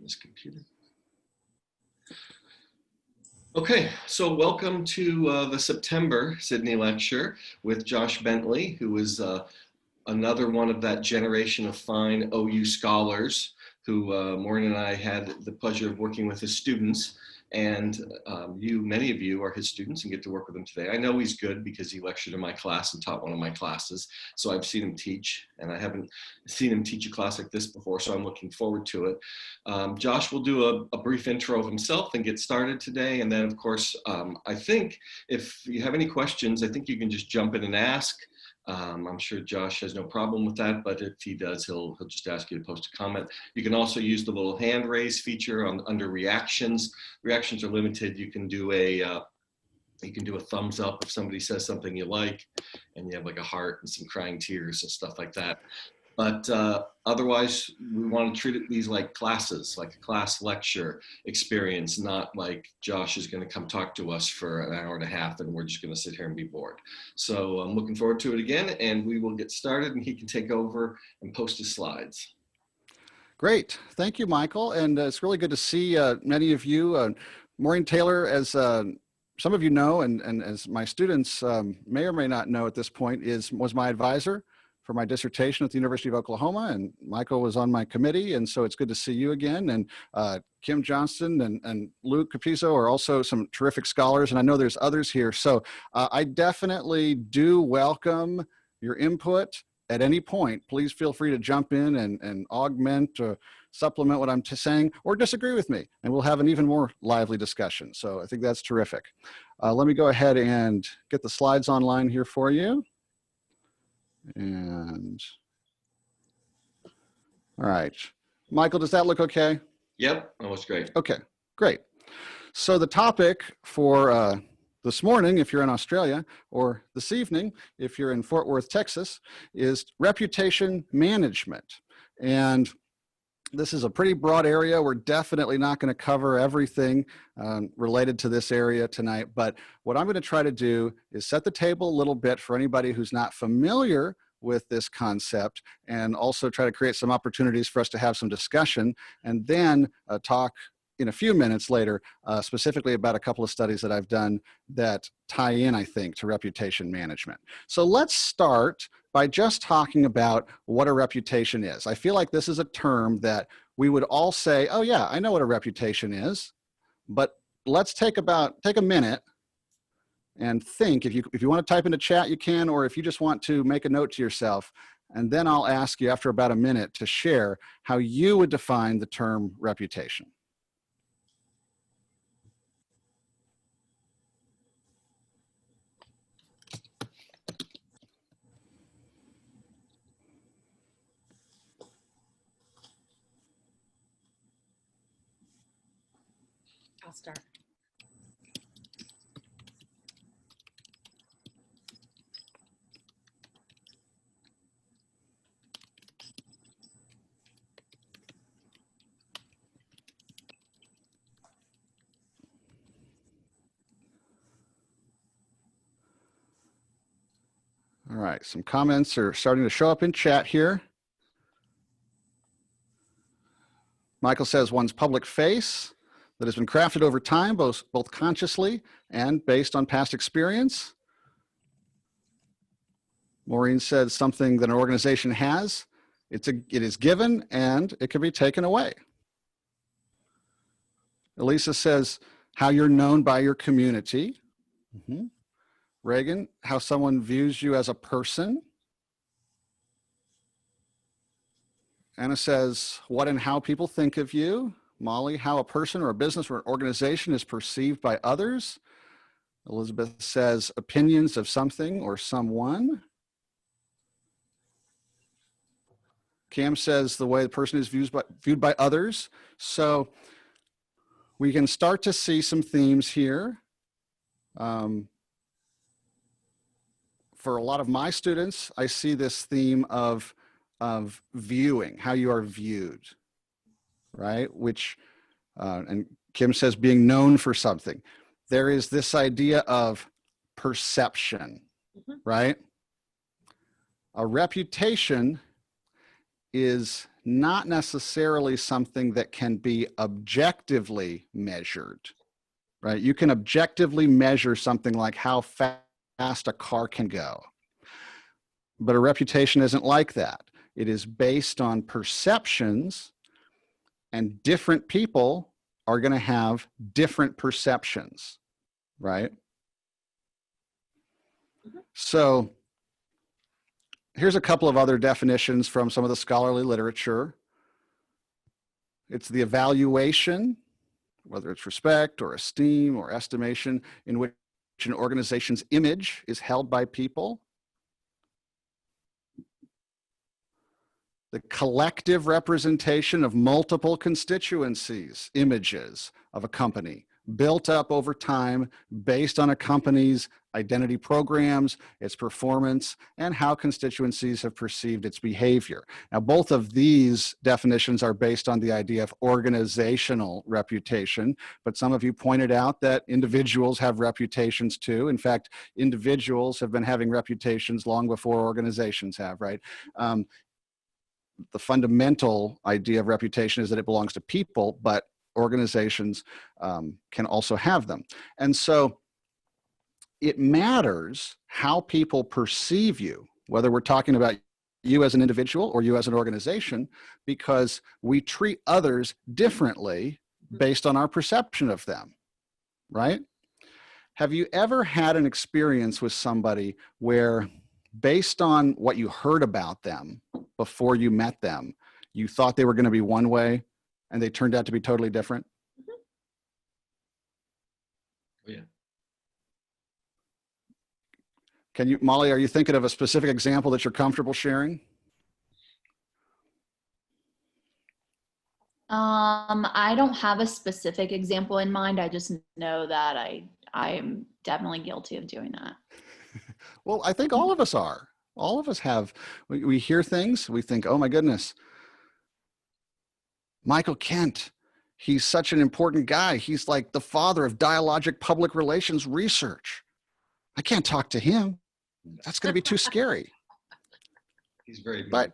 this computer. Okay, so welcome to the September Sydney lecture with Josh Bentley, who is another one of that generation of fine OU scholars who Maureen and I had the pleasure of working with as students. And many of you are his students and get to work with him today. I know he's good because he lectured in my class and taught one of my classes. So I've seen him teach, and I haven't seen him teach a class like this before, so I'm looking forward to it. Josh will do a brief intro of himself and get started today. And then, of course, I think if you have any questions, I think you can just jump in and ask. I'm sure Josh has no problem with that, but if he does, he'll just ask you to post a comment. You can also use the little hand raise feature under reactions. Reactions are limited. You can do a thumbs up if somebody says something you like, and you have like a heart and some crying tears and stuff like that. But otherwise, we want to treat these like classes, like a class lecture experience, not like Josh is going to come talk to us for an hour and a half and we're just going to sit here and be bored. So I'm looking forward to it again, and we will get started and he can take over and post his slides. Great. Thank you, Michael. And it's really good to see many of you. Maureen Taylor, as some of you know, and as my students may or may not know at this point, was my advisor for my dissertation at the University of Oklahoma, and Michael was on my committee, and so it's good to see you again. And Kim Johnston and Luke Capizzo are also some terrific scholars, and I know there's others here. So I definitely do welcome your input at any point. Please feel free to jump in and augment or supplement what I'm saying, or disagree with me, and we'll have an even more lively discussion. So I think that's terrific. Let me go ahead and get the slides online here for you. And all right, Michael, does that look okay? Yep, that looks great. Okay, great. So the topic for this morning, if you're in Australia, or this evening, if you're in Fort Worth, Texas, is reputation management. And this is a pretty broad area. We're definitely not going to cover everything related to this area tonight, but what I'm going to try to do is set the table a little bit for anybody who's not familiar with this concept, and also try to create some opportunities for us to have some discussion, and then talk in a few minutes later specifically about a couple of studies that I've done that tie in, I think, to reputation management. So let's start by just talking about what a reputation is. I feel like this is a term that we would all say, oh yeah, I know what a reputation is, but let's take a minute and think. If you want to type into chat, you can, or if you just want to make a note to yourself, and then I'll ask you after about a minute to share how you would define the term reputation. I'll start. All right, some comments are starting to show up in chat here. Michael says one's public face that has been crafted over time, both consciously and based on past experience. Maureen said something that an organization has, it is given and it can be taken away. Elisa says how you're known by your community. Mm-hmm. Reagan, how someone views you as a person. Anna says what and how people think of you. Molly, how a person or a business or an organization is perceived by others. Elizabeth says opinions of something or someone. Cam says the way the person is viewed by others. So we can start to see some themes here. For a lot of my students, I see this theme of viewing, how you are viewed, right? Which, and Kim says being known for something. There is this idea of perception, right? A reputation is not necessarily something that can be objectively measured, right? You can objectively measure something like how fast a car can go, but a reputation isn't like that. It is based on perceptions, and different people are going to have different perceptions, right? So here's a couple of other definitions from some of the scholarly literature. It's the evaluation, whether it's respect or esteem or estimation, in which an organization's image is held by people. The collective representation of multiple constituencies, images of a company, built up over time based on a company's identity programs, its performance, and how constituencies have perceived its behavior. Now, both of these definitions are based on the idea of organizational reputation, but some of you pointed out that individuals have reputations too. In fact, individuals have been having reputations long before organizations have, right? The fundamental idea of reputation is that it belongs to people, but organizations can also have them. And so it matters how people perceive you, whether we're talking about you as an individual or you as an organization, because we treat others differently based on our perception of them, right? Have you ever had an experience with somebody where, based on what you heard about them before you met them, you thought they were going to be one way and they turned out to be totally different? Oh, yeah. Can you, Molly, are you thinking of a specific example that you're comfortable sharing? I don't have a specific example in mind. I just know that I'm definitely guilty of doing that. Well, I think all of us are. All of us have. We hear things, we think, oh my goodness, Michael Kent, he's such an important guy. He's like the father of dialogic public relations research. I can't talk to him. That's going to be too scary. He's very good. But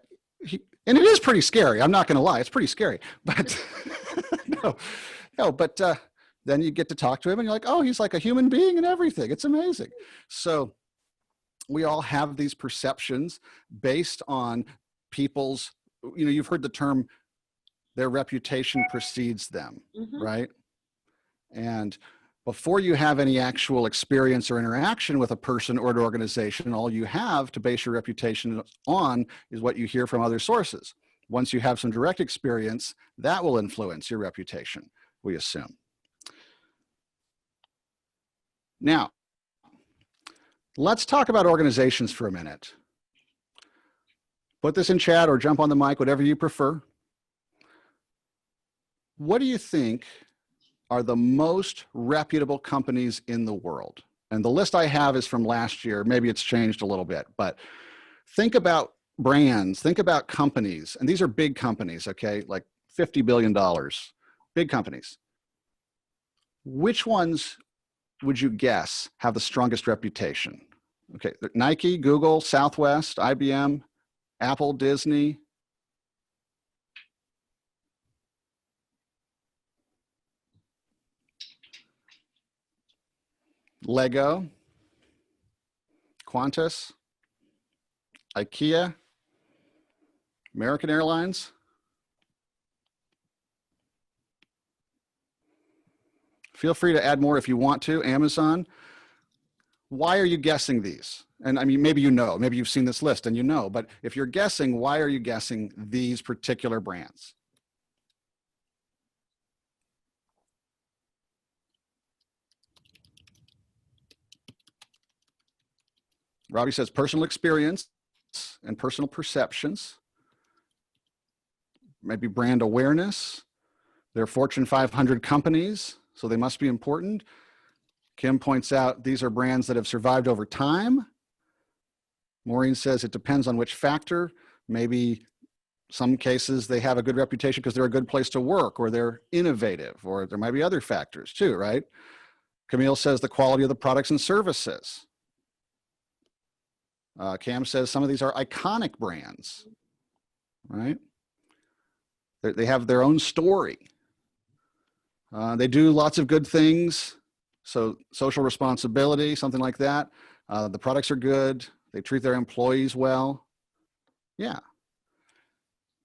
and it is pretty scary. I'm not going to lie. It's pretty scary. But but then you get to talk to him and you're like, oh, he's like a human being and everything. It's amazing. So we all have these perceptions based on people's, you've heard the term, their reputation precedes them, right? And before you have any actual experience or interaction with a person or an organization, all you have to base your reputation on is what you hear from other sources. Once you have some direct experience, that will influence your reputation, we assume. Now, let's talk about organizations for a minute. Put this in chat or jump on the mic, whatever you prefer. What do you think are the most reputable companies in the world? And the list I have is from last year. Maybe it's changed a little bit, but think about brands, think about companies. And these are big companies, okay? Like $50 billion, big companies. Which ones would you guess have the strongest reputation? Okay, Nike, Google, Southwest, IBM, Apple, Disney. Lego, Qantas, IKEA, American Airlines. Feel free to add more if you want to. Amazon. Why are you guessing these? And I mean, maybe maybe you've seen this list and you know, but if you're guessing, why are you guessing these particular brands? Robbie says personal experience and personal perceptions. Maybe brand awareness. They're Fortune 500 companies, so they must be important. Kim points out these are brands that have survived over time. Maureen says it depends on which factor. Maybe some cases they have a good reputation because they're a good place to work, or they're innovative, or there might be other factors too, right? Camille says the quality of the products and services. Cam says some of these are iconic brands, right? They have their own story. They do lots of good things. So social responsibility, something like that. The products are good. They treat their employees well. Yeah.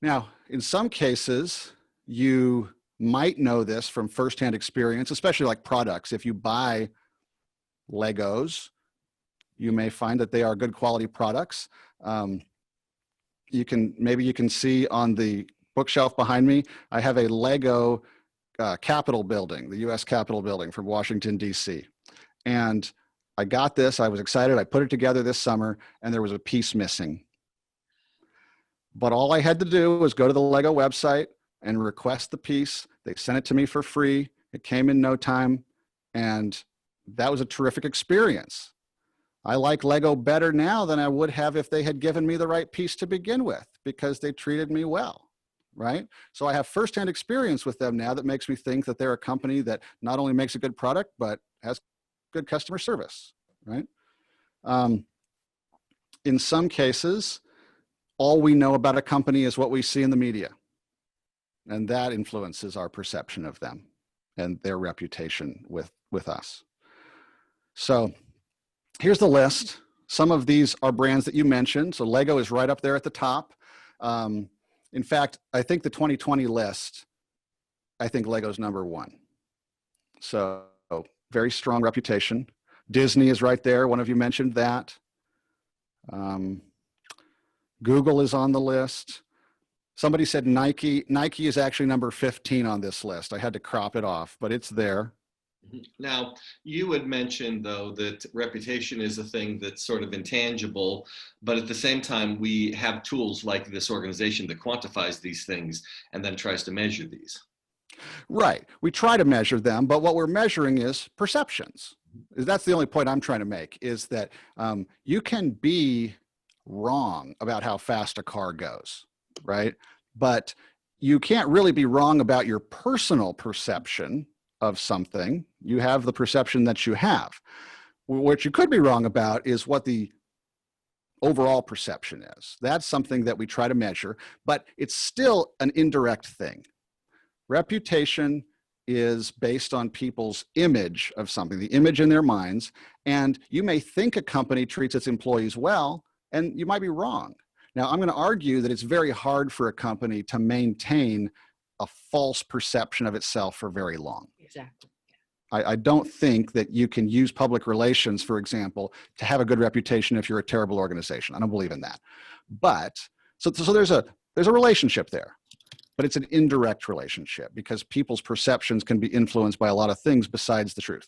Now, in some cases, you might know this from firsthand experience, especially like products. If you buy Legos, you may find that they are good quality products. Maybe you can see on the bookshelf behind me, I have a Lego Capitol building, the US Capitol building from Washington, DC. And I got this, I was excited, I put it together this summer, and there was a piece missing. But all I had to do was go to the Lego website and request the piece. They sent it to me for free. It came in no time. And that was a terrific experience. I like Lego better now than I would have if they had given me the right piece to begin with, because they treated me well, right? So I have firsthand experience with them now that makes me think that they're a company that not only makes a good product, but has good customer service, right? In some cases, all we know about a company is what we see in the media. And that influences our perception of them and their reputation with us. So here's the list. Some of these are brands that you mentioned. So Lego is right up there at the top. In fact, I think the 2020 list, I think Lego's number one. So very strong reputation. Disney is right there. One of you mentioned that. Google is on the list. Somebody said Nike. Nike is actually number 15 on this list. I had to crop it off, but it's there. Now, you had mentioned, though, that reputation is a thing that's sort of intangible, but at the same time, we have tools like this organization that quantifies these things and then tries to measure these. Right. We try to measure them, but what we're measuring is perceptions. That's the only point I'm trying to make, is that you can be wrong about how fast a car goes, right? But you can't really be wrong about your personal perception of something. You have the perception that you have. What you could be wrong about is what the overall perception is. That's something that we try to measure, but it's still an indirect thing. Reputation is based on people's image of something, the image in their minds, and you may think a company treats its employees well, and you might be wrong. Now, I'm going to argue that it's very hard for a company to maintain a false perception of itself for very long. Exactly. I don't think that you can use public relations, for example, to have a good reputation if you're a terrible organization. I don't believe in that. But so there's a relationship there, but it's an indirect relationship because people's perceptions can be influenced by a lot of things besides the truth.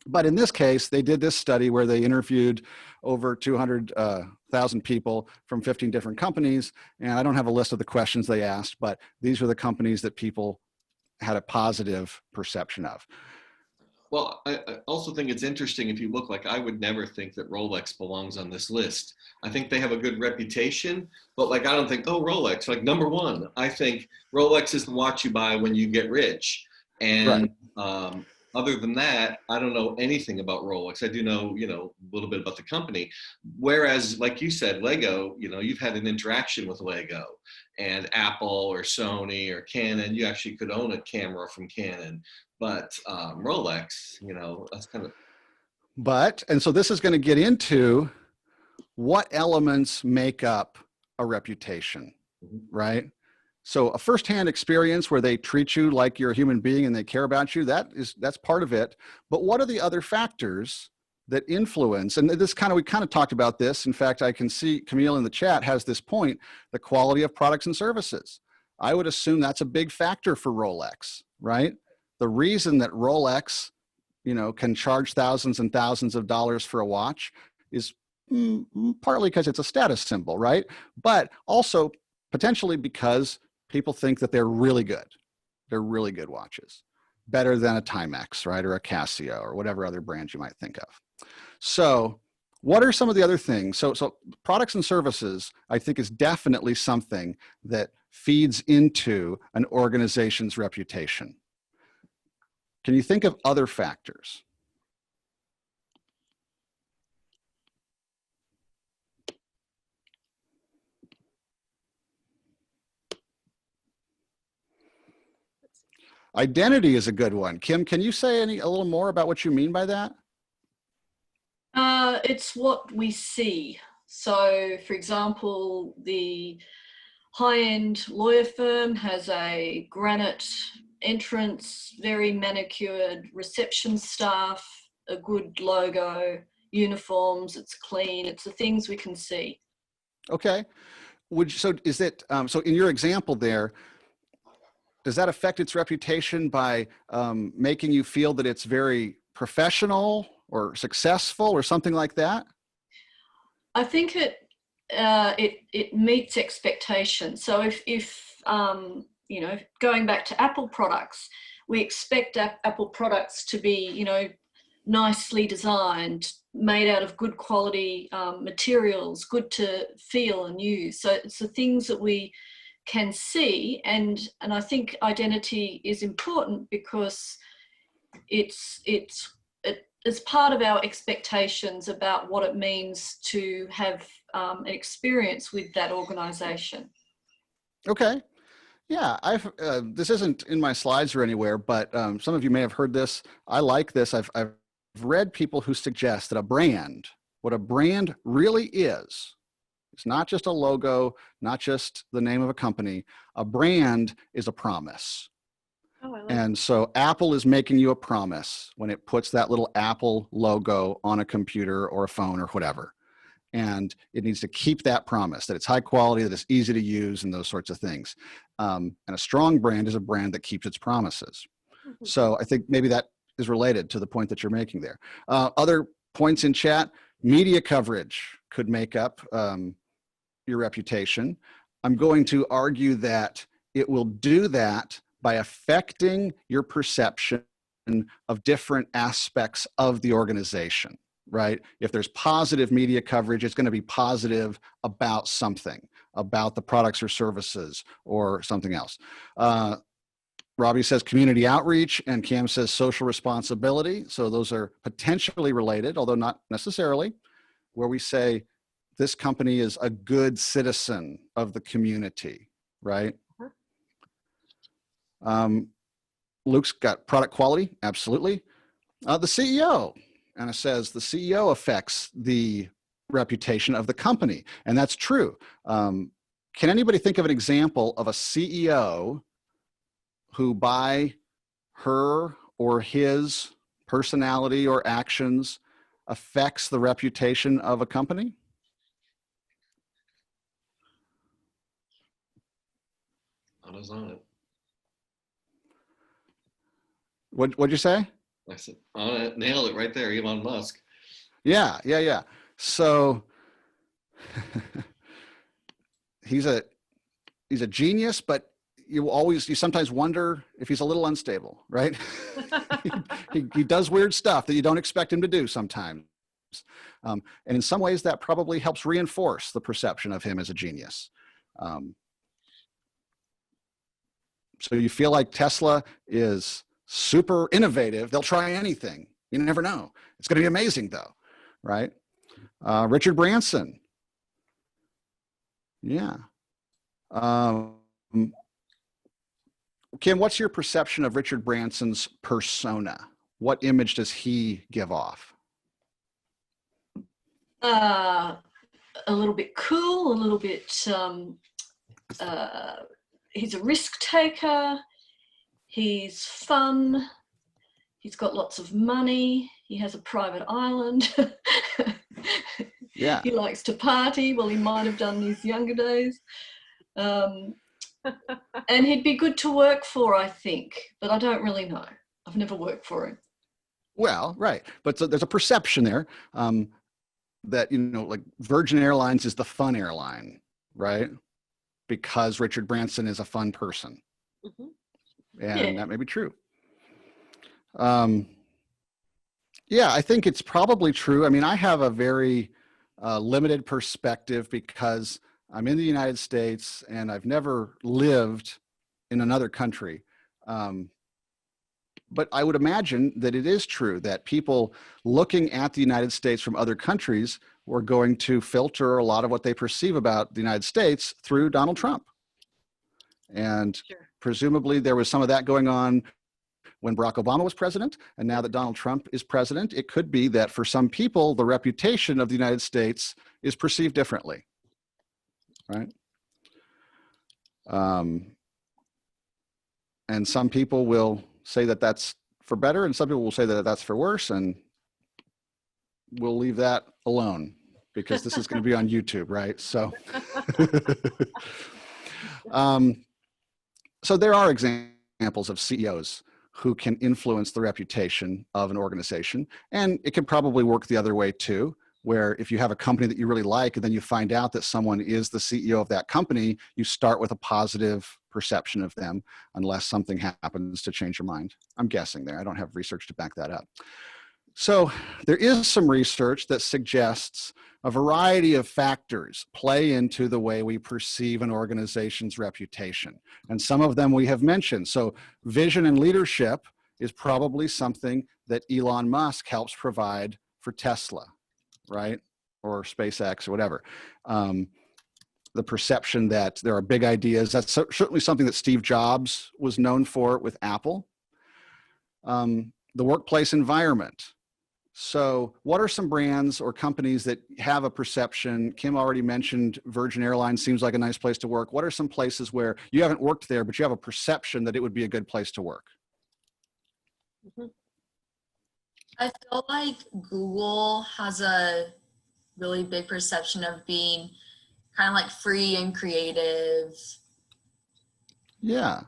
But in this case, they did this study where they interviewed over 200,000 people from 15 different companies. And I don't have a list of the questions they asked, but these were the companies that people had a positive perception of. Well, I also think it's interesting if you look, like I would never think that Rolex belongs on this list. I think they have a good reputation, but like I don't think, oh, Rolex, like number one. I think Rolex is the watch you buy when you get rich. And other than that, I don't know anything about Rolex. I do know, a little bit about the company. Whereas, like you said, Lego, you've had an interaction with Lego and Apple or Sony or Canon. You actually could own a camera from Canon. But Rolex, that's kind of. And so this is going to get into what elements make up a reputation, right? So a firsthand experience where they treat you like you're a human being and they care about you, that's part of it. But what are the other factors that influence? And we kind of talked about this. In fact, I can see Camille in the chat has this point, the quality of products and services. I would assume that's a big factor for Rolex, right? The reason that Rolex, can charge thousands and thousands of dollars for a watch is partly because it's a status symbol, right? But also potentially because people think that they're really good. They're really good watches, better than a Timex, right? Or a Casio or whatever other brand you might think of. So what are some of the other things? So products and services, I think, is definitely something that feeds into an organization's reputation. Can you think of other factors? Identity is a good one. Kim, can you say a little more about what you mean by that? It's what we see. So, for example, the high-end lawyer firm has a granite entrance, very manicured reception staff, a good logo, uniforms, it's clean, it's the things we can see. Okay. So is it, so in your example there, does that affect its reputation by making you feel that it's very professional or successful or something like that? I think it meets expectations. So if you know, going back to Apple products, we expect Apple products to be, you know, nicely designed, made out of good quality materials, good to feel and use. So it's the things that we can see, and I think identity is important because it's part of our expectations about what it means to have an experience with that organization. Okay. Yeah, this isn't in my slides or anywhere, but some of you may have heard this. I like this. I've read people who suggest that what a brand really is, it's not just a logo, not just the name of a company. A brand is a promise. Oh, I like And so Apple is making you a promise when it puts that little Apple logo on a computer or a phone or whatever. And it needs to keep that promise, that it's high quality, that it's easy to use, and those sorts of things. And a strong brand is a brand that keeps its promises. Mhm. So I think maybe that is related to the point that you're making there. Other points in chat, media coverage could make up your reputation. I'm going to argue that it will do that by affecting your perception of different aspects of the organization, right? If there's positive media coverage, it's going to be positive about something, about the products or services or something else. Robbie says community outreach, and Cam says social responsibility. So those are potentially related, although not necessarily, where we say this company is a good citizen of the community, right? Luke's got product quality, absolutely. The CEO, Anna says the CEO affects the reputation of the company, and that's true. Can anybody think of an example of a CEO who by her or his personality or actions affects the reputation of a company? Anna's on it. What'd you say? I said, Anna nailed it right there, Elon Musk. Yeah. So he's a genius, but you sometimes wonder if he's a little unstable, right? he does weird stuff that you don't expect him to do sometimes. And in some ways that probably helps reinforce the perception of him as a genius. So you feel like Tesla is super innovative. They'll try anything. You never know. It's going to be amazing though, right? Richard Branson. Yeah. Kim, what's your perception of Richard Branson's persona? What image does he give off? A little bit cool, a little bit, he's a risk taker, he's fun, he's got lots of money, he has a private island. Yeah. He likes to party. Well, he might have done in his younger days. And he'd be good to work for, I think, but I don't really know. I've never worked for him. Well, right. But so there's a perception there that, like Virgin Airlines is the fun airline, right? Because Richard Branson is a fun person. Mhm. And that may be true. Yeah, I think it's probably true. I mean, I have a very limited perspective because I'm in the United States and I've never lived in another country. But I would imagine that it is true that people looking at the United States from other countries were going to filter a lot of what they perceive about the United States through Donald Trump. And Sure. presumably there was some of that going on when Barack Obama was president, and now that Donald Trump is president, it could be that for some people, the reputation of the United States is perceived differently, right? And some people will say that that's for better, and some people will say that that's for worse, and we'll leave that alone because this is going to be on YouTube, right? So, so there are examples of CEOs who can influence the reputation of an organization, and it can probably work the other way too, where if you have a company that you really like and then you find out that someone is the CEO of that company, you start with a positive perception of them unless something happens to change your mind. I'm guessing there. I don't have research to back that up. So there is some research that suggests a variety of factors play into the way we perceive an organization's reputation. And some of them we have mentioned. So vision and leadership is probably something that Elon Musk helps provide for Tesla, right? Or SpaceX or whatever. The perception that there are big ideas, that's certainly something that Steve Jobs was known for with Apple. The workplace environment. So what are some brands or companies that have a perception? Kim already mentioned Virgin Airlines seems like a nice place to work. What are some places where you haven't worked there, but you have a perception that it would be a good place to work? I feel like Google has a really big perception of being kind of like free and creative. Yeah.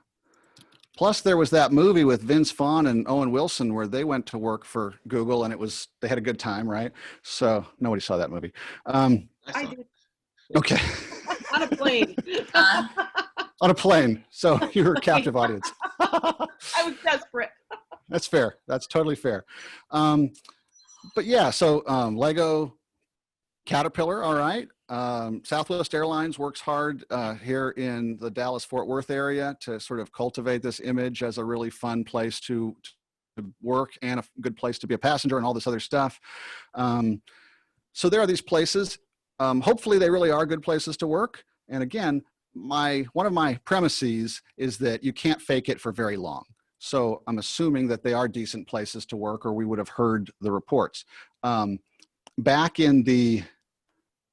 Plus there was that movie with Vince Vaughn and Owen Wilson where they went to work for Google and they had a good time, right? So nobody saw that movie. I did. Okay. On a plane. On a plane. So you were a captive audience. I was desperate. That's fair. That's totally fair. But yeah, so Lego, Caterpillar, all right. Southwest Airlines works hard here in the Dallas-Fort Worth area to sort of cultivate this image as a really fun place to work and a good place to be a passenger and all this other stuff. So there are these places. Hopefully they really are good places to work. And again, one of my premises is that you can't fake it for very long. So I'm assuming that they are decent places to work or we would have heard the reports. Back in the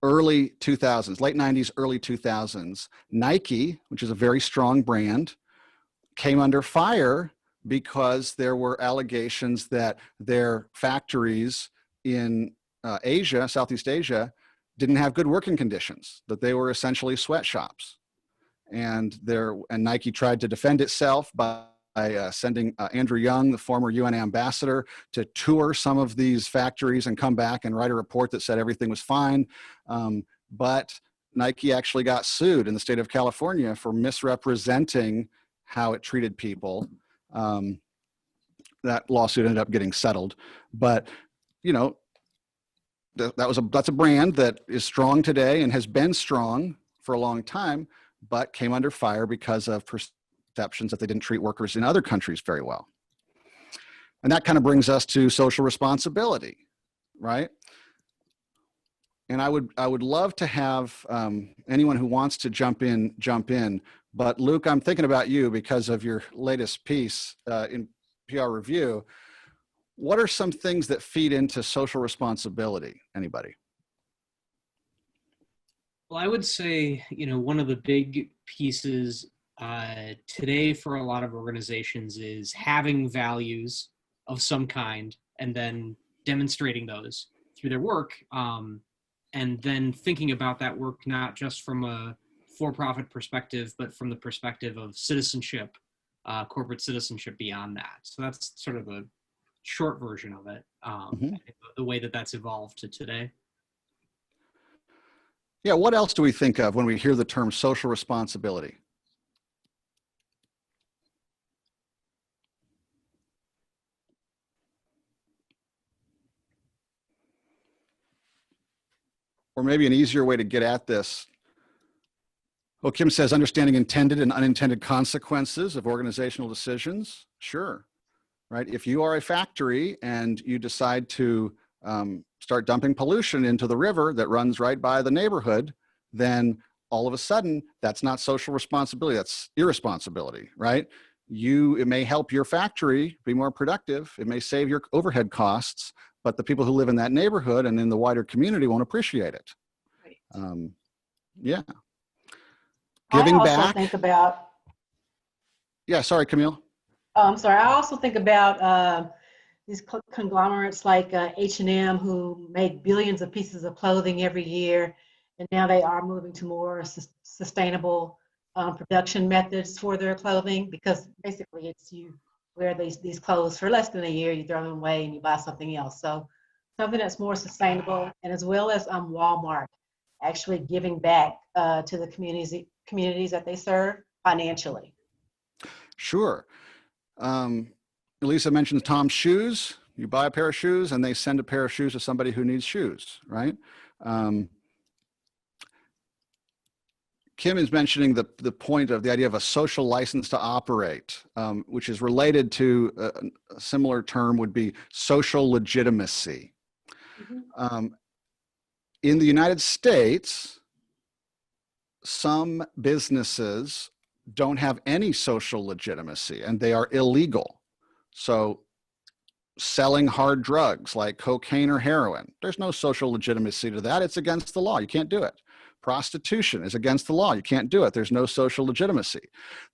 early 2000s, late 90s, early 2000s, Nike, which is a very strong brand, came under fire because there were allegations that their factories in Asia, Southeast Asia, didn't have good working conditions, that they were essentially sweatshops. And Nike tried to defend itself by sending Andrew Young, the former UN ambassador, to tour some of these factories and come back and write a report that said everything was fine. But Nike actually got sued in the state of California for misrepresenting how it treated people. That lawsuit ended up getting settled. But, you know, that's a brand that is strong today and has been strong for a long time, but came under fire because of perceptions that they didn't treat workers in other countries very well. And that kind of brings us to social responsibility, right? And I would love to have anyone who wants to jump in. But Luke, I'm thinking about you because of your latest piece in PR Review. What are some things that feed into social responsibility? Anybody? Well, I would say, one of the big pieces today for a lot of organizations is having values of some kind and then demonstrating those through their work. And then thinking about that work, not just from a for-profit perspective, but from the perspective of citizenship, corporate citizenship beyond that. So that's sort of a short version of it, the way that that's evolved to today. Yeah, what else do we think of when we hear the term social responsibility? Or maybe an easier way to get at this. Well, Kim says understanding intended and unintended consequences of organizational decisions. Sure, right? If you are a factory and you decide to start dumping pollution into the river that runs right by the neighborhood, then all of a sudden that's not social responsibility, that's irresponsibility, right? it may help your factory be more productive. It may save your overhead costs, but the people who live in that neighborhood and in the wider community won't appreciate it. Right. Yeah. I Giving also back. think about, Yeah, sorry, Camille. I'm sorry, I also think about these conglomerates like H&M, who make billions of pieces of clothing every year, and now they are moving to more sustainable production methods for their clothing, because basically it's you wear these clothes for less than a year, you throw them away and you buy something else. So something that's more sustainable, and as well as Walmart actually giving back to the communities that they serve financially. Sure. Elisa mentions Tom's shoes. You buy a pair of shoes and they send a pair of shoes to somebody who needs shoes, right? Kim is mentioning the point of the idea of a social license to operate, which is related to a similar term would be social legitimacy. In the United States, some businesses don't have any social legitimacy and they are illegal. So selling hard drugs like cocaine or heroin, there's no social legitimacy to that. It's against the law. You can't do it. Prostitution is against the law. You can't do it. There's no social legitimacy.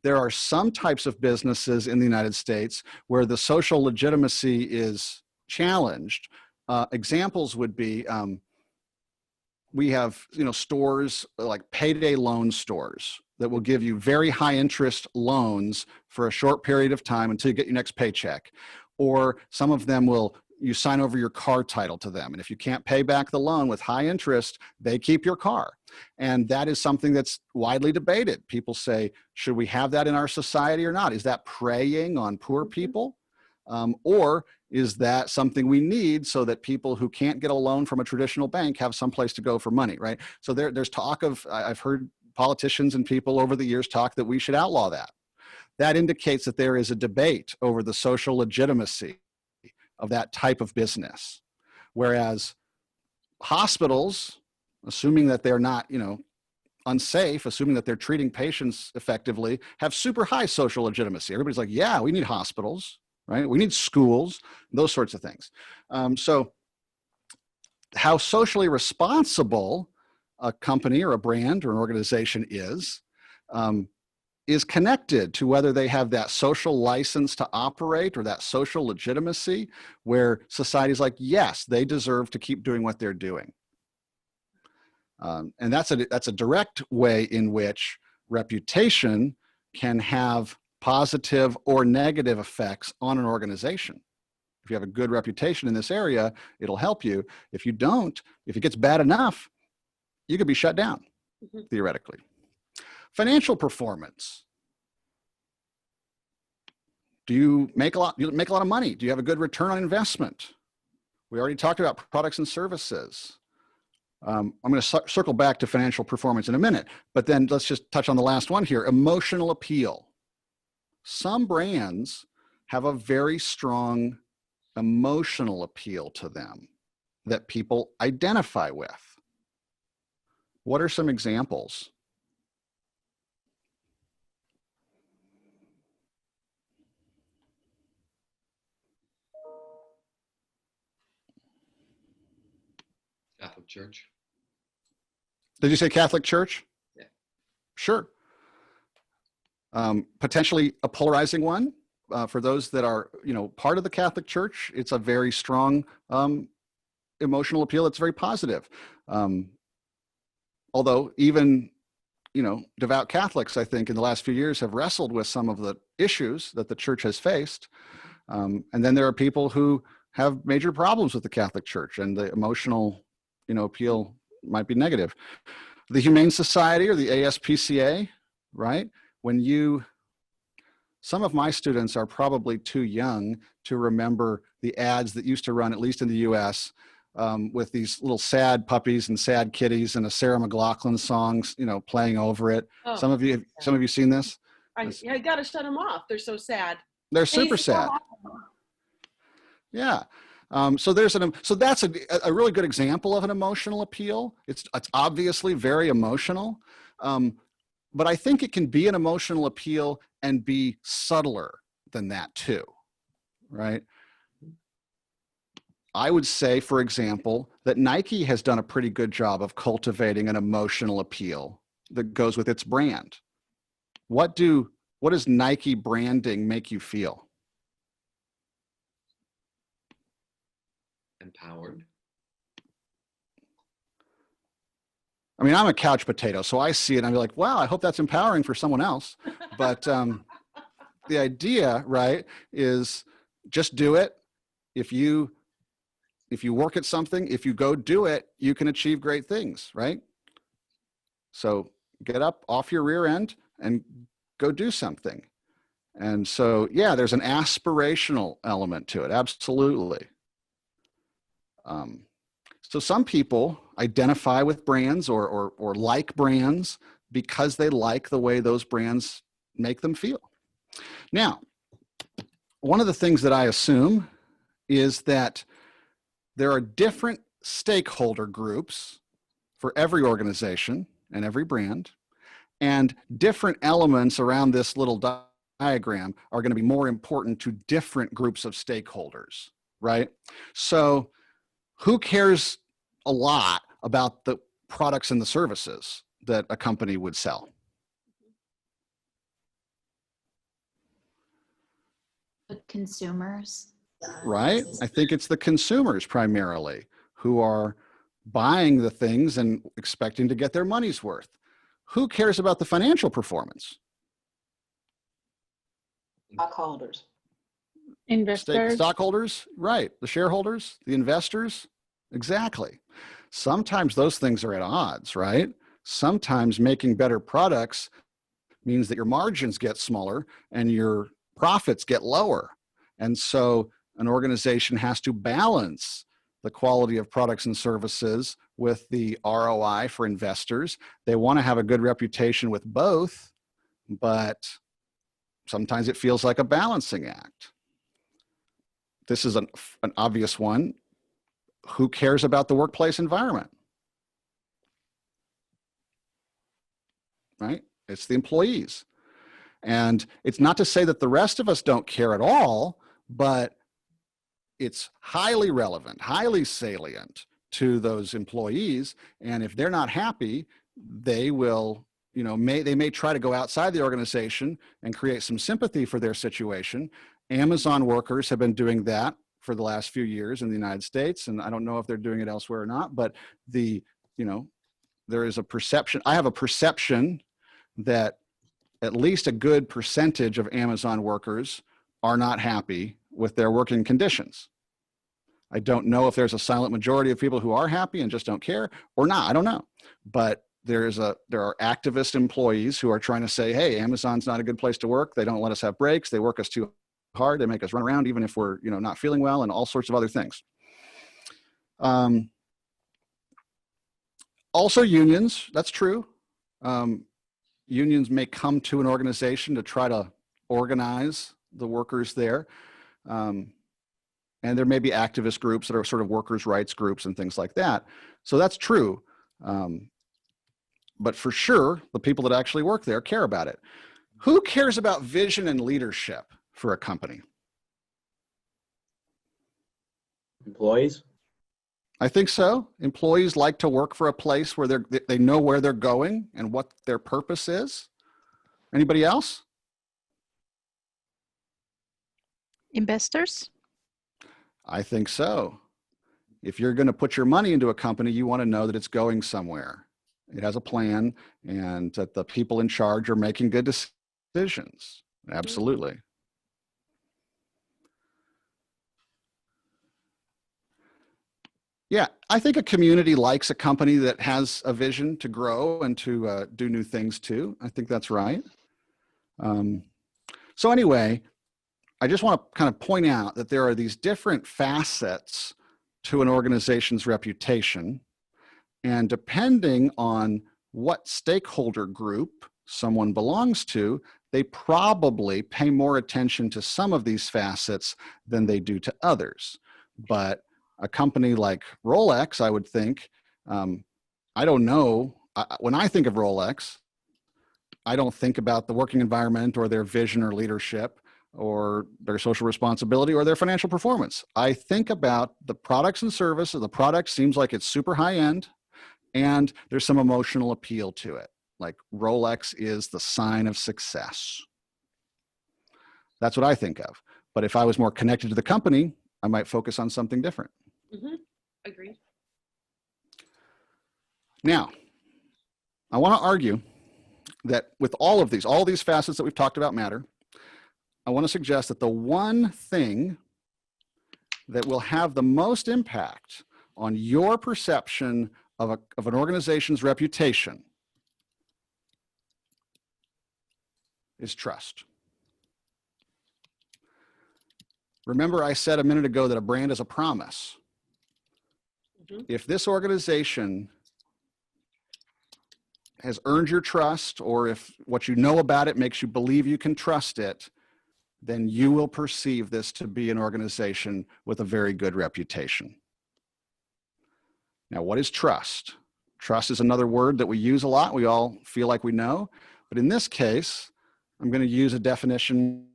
There are some types of businesses in the United States where the social legitimacy is challenged. Examples would be, we have, stores like payday loan stores that will give you very high interest loans for a short period of time until you get your next paycheck. Or some of them you sign over your car title to them. And if you can't pay back the loan with high interest, they keep your car. And that is something that's widely debated. People say, should we have that in our society or not? Is that preying on poor people? Or is that something we need so that people who can't get a loan from a traditional bank have someplace to go for money, right? So there's talk of, I've heard politicians and people over the years talk that we should outlaw that. That indicates that there is a debate over the social legitimacy of that type of business. Whereas hospitals, assuming that they're not, unsafe, assuming that they're treating patients effectively, have super high social legitimacy. Everybody's like, yeah, we need hospitals, right? We need schools, those sorts of things. So how socially responsible a company or a brand or an organization is connected to whether they have that social license to operate or that social legitimacy where society's like, yes, they deserve to keep doing what they're doing. And that's a direct way in which reputation can have positive or negative effects on an organization. If you have a good reputation in this area, it'll help you. If you don't, if it gets bad enough, you could be shut down, theoretically. Financial performance. Do you make a lot of money? Do you have a good return on investment? We already talked about products and services. I'm going to circle back to financial performance in a minute, but then let's just touch on the last one here, emotional appeal. Some brands have a very strong emotional appeal to them that people identify with. What are some examples? Catholic Church. Did you say Catholic Church? Yeah. Sure. Potentially a polarizing one for those that are, part of the Catholic Church. It's a very strong emotional appeal. It's very positive. Although even, devout Catholics, I think, in the last few years have wrestled with some of the issues that the church has faced. And then there are people who have major problems with the Catholic Church, and the emotional, appeal might be negative. The Humane Society or the ASPCA, right? Some of my students are probably too young to remember the ads that used to run, at least in the US, with these little sad puppies and sad kitties and a Sarah McLachlan song, playing over it. Oh, Some of you seen this? I gotta shut them off. They're so sad. They're super sad. Yeah. So that's a really good example of an emotional appeal. It's obviously very emotional. but I think it can be an emotional appeal and be subtler than that too, right? I would say, for example, that Nike has done a pretty good job of cultivating an emotional appeal that goes with its brand. What does Nike branding make you feel? Empowered. I mean, I'm a couch potato, so I see it and I'm like, wow, I hope that's empowering for someone else. But the idea, right, is just do it. If you work at something, if you go do it, you can achieve great things, right? So get up off your rear end and go do something. And so, yeah, there's an aspirational element to it. Absolutely. So some people identify with brands or like brands because they like the way those brands make them feel. Now, one of the things that I assume is that there are different stakeholder groups for every organization and every brand, and different elements around this little diagram are going to be more important to different groups of stakeholders, right? So who cares a lot about the products and the services that a company would sell? The consumers. Right? I think it's the consumers primarily who are buying the things and expecting to get their money's worth. Who cares about the financial performance? Stockholders. Investors. Stockholders, right. The shareholders, the investors, exactly. Sometimes those things are at odds, right? Sometimes making better products means that your margins get smaller and your profits get lower. And so an organization has to balance the quality of products and services with the ROI for investors. They want to have a good reputation with both, but sometimes it feels like a balancing act. This is an obvious one. Who cares about the workplace environment? Right? It's the employees. And it's not to say that the rest of us don't care at all, but it's highly relevant, highly salient to those employees. And if they're not happy, they will, they may try to go outside the organization and create some sympathy for their situation. Amazon workers have been doing that for the last few years in the United States. And I don't know if they're doing it elsewhere or not, but there is a perception. I have a perception that at least a good percentage of Amazon workers are not happy with their working conditions. I don't know if there's a silent majority of people who are happy and just don't care or not. I don't know. But there are activist employees who are trying to say, hey, Amazon's not a good place to work. They don't let us have breaks. They work us too hard. They make us run around even if we're not feeling well, and all sorts of other things. Also unions, that's true. Unions may come to an organization to try to organize the workers there. And there may be activist groups that are sort of workers' rights groups and things like that. So that's true. But for sure, the people that actually work there care about it. Who cares about vision and leadership for a company? Employees? I think so. Employees like to work for a place where they know where they're going and what their purpose is. Anybody else? Investors. I think so. If you're going to put your money into a company, you want to know that it's going somewhere. It has a plan and that the people in charge are making good decisions. Absolutely. Yeah, I think a community likes a company that has a vision to grow and to do new things too. I think that's right. So anyway, I just want to kind of point out that there are these different facets to an organization's reputation. And depending on what stakeholder group someone belongs to, they probably pay more attention to some of these facets than they do to others. But a company like Rolex, I would think, I don't know, when I think of Rolex, I don't think about the working environment or their vision or leadership or their social responsibility or their financial performance. I think about the products and services. The product seems like it's super high end and there's some emotional appeal to it. Like Rolex is the sign of success. That's what I think of. But if I was more connected to the company, I might focus on something different. Agreed. Now, I want to argue that with all these facets that we've talked about matter, I want to suggest that the one thing that will have the most impact on your perception of an organization's reputation is trust. Remember, I said a minute ago that a brand is a promise. If this organization has earned your trust, or if what you know about it makes you believe you can trust it, then you will perceive this to be an organization with a very good reputation. Now, what is trust? Trust is another word that we use a lot. We all feel like we know. But in this case, I'm going to use a definition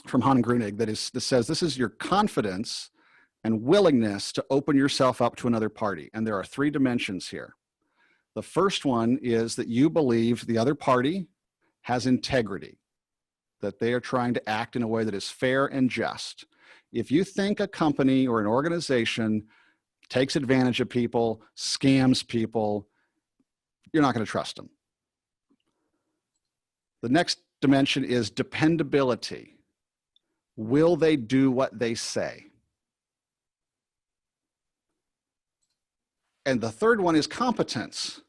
from Han Grunig that says this is your confidence and willingness to open yourself up to another party. And there are three dimensions here. The first one is that you believe the other party has integrity, that they are trying to act in a way that is fair and just. If you think a company or an organization takes advantage of people, scams people, you're not going to trust them. The next dimension is dependability. Will they do what they say? And the third one is competence.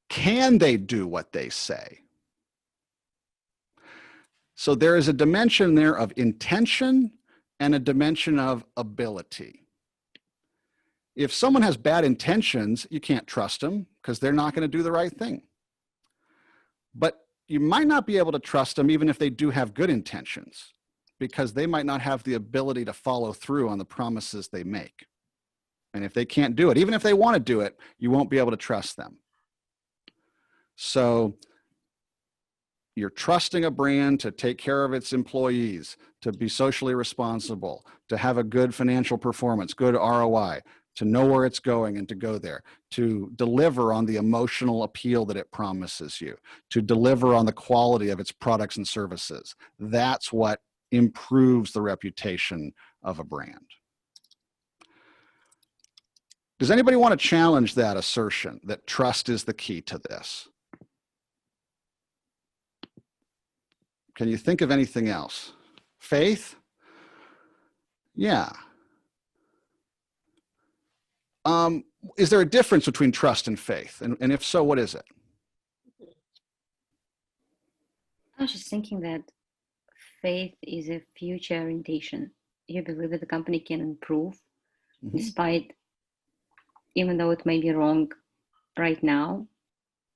Can they do what they say? So there is a dimension there of intention and a dimension of ability. If someone has bad intentions, you can't trust them because they're not going to do the right thing. But you might not be able to trust them even if they do have good intentions, because they might not have the ability to follow through on the promises they make. And if they can't do it, even if they want to do it, you won't be able to trust them. So you're trusting a brand to take care of its employees, to be socially responsible, to have a good financial performance, good ROI, to know where it's going and to go there, to deliver on the emotional appeal that it promises you, to deliver on the quality of its products and services. That's what improves the reputation of a brand. Does anybody want to challenge that assertion that trust is the key to this? Can you think of anything else? Faith? Yeah. Is there a difference between trust and faith? And if so, what is it? I was just thinking that faith is a future orientation. You believe that the company can improve despite, even though it may be wrong right now,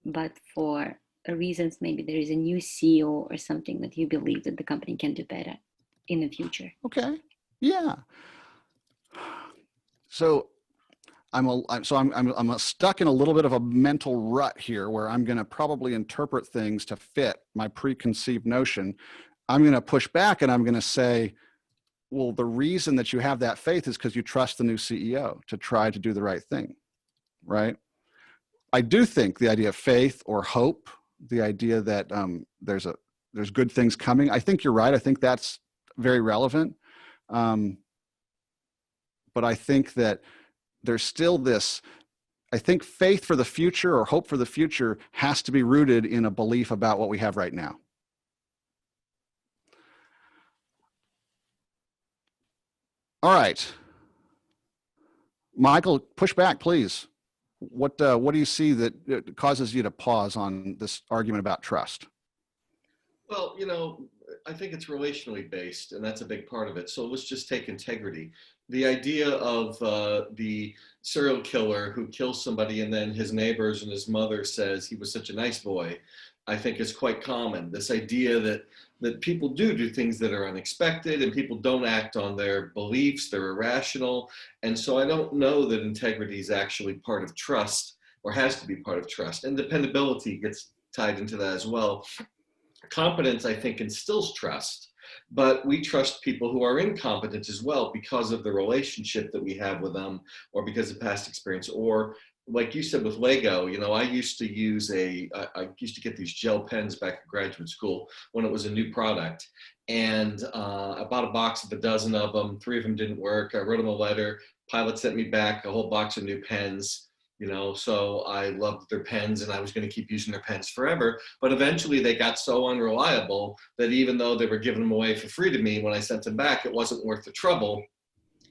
but for reasons, maybe there is a new CEO or something that you believe that the company can do better in the future. Okay. Yeah. So I'm stuck in a little bit of a mental rut here where I'm going to probably interpret things to fit my preconceived notion. I'm going to push back and I'm going to say, well, the reason that you have that faith is because you trust the new CEO to try to do the right thing, right? I do think the idea of faith or hope, the idea that there's good things coming, I think you're right. I think that's very relevant. But I think that there's still this, I think faith for the future or hope for the future has to be rooted in a belief about what we have right now. All right. Michael, push back, please. What do you see that causes you to pause on this argument about trust? Well, you know, I think it's relationally based, and that's a big part of it. So let's just take integrity. The idea of the serial killer who kills somebody and then his neighbors and his mother says he was such a nice boy, I think is quite common. This idea that people do things that are unexpected and people don't act on their beliefs, they're irrational. And so I don't know that integrity is actually part of trust or has to be part of trust. And dependability gets tied into that as well. Competence, I think, instills trust, but we trust people who are incompetent as well because of the relationship that we have with them, or because of past experience, or like you said with Lego. You know, I used to use I used to get these gel pens back in graduate school when it was a new product, and I bought a box of a dozen of them. 3 of them didn't work. I wrote them a letter. Pilot sent me back a whole box of new pens. You know, so I loved their pens and I was going to keep using their pens forever. But eventually they got so unreliable that even though they were giving them away for free to me, when I sent them back, it wasn't worth the trouble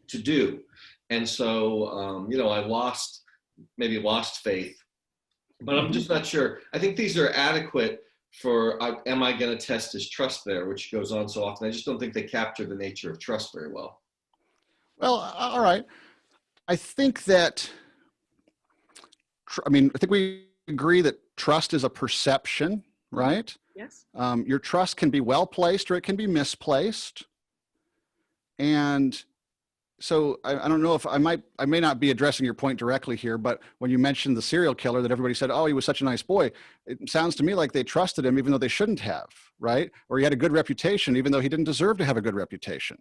to do. And so, you know, I maybe lost faith, but I'm just not sure. I think these are adequate for, am I going to test his trust there, which goes on so often. I just don't think they capture the nature of trust very well. Well, all right. I think that, I mean, I think we agree that trust is a perception, right? Yes. Your trust can be well placed or it can be misplaced. And so I don't know if I may not be addressing your point directly here, but when you mentioned the serial killer that everybody said, oh, he was such a nice boy, it sounds to me like they trusted him even though they shouldn't have, right? Or he had a good reputation even though he didn't deserve to have a good reputation.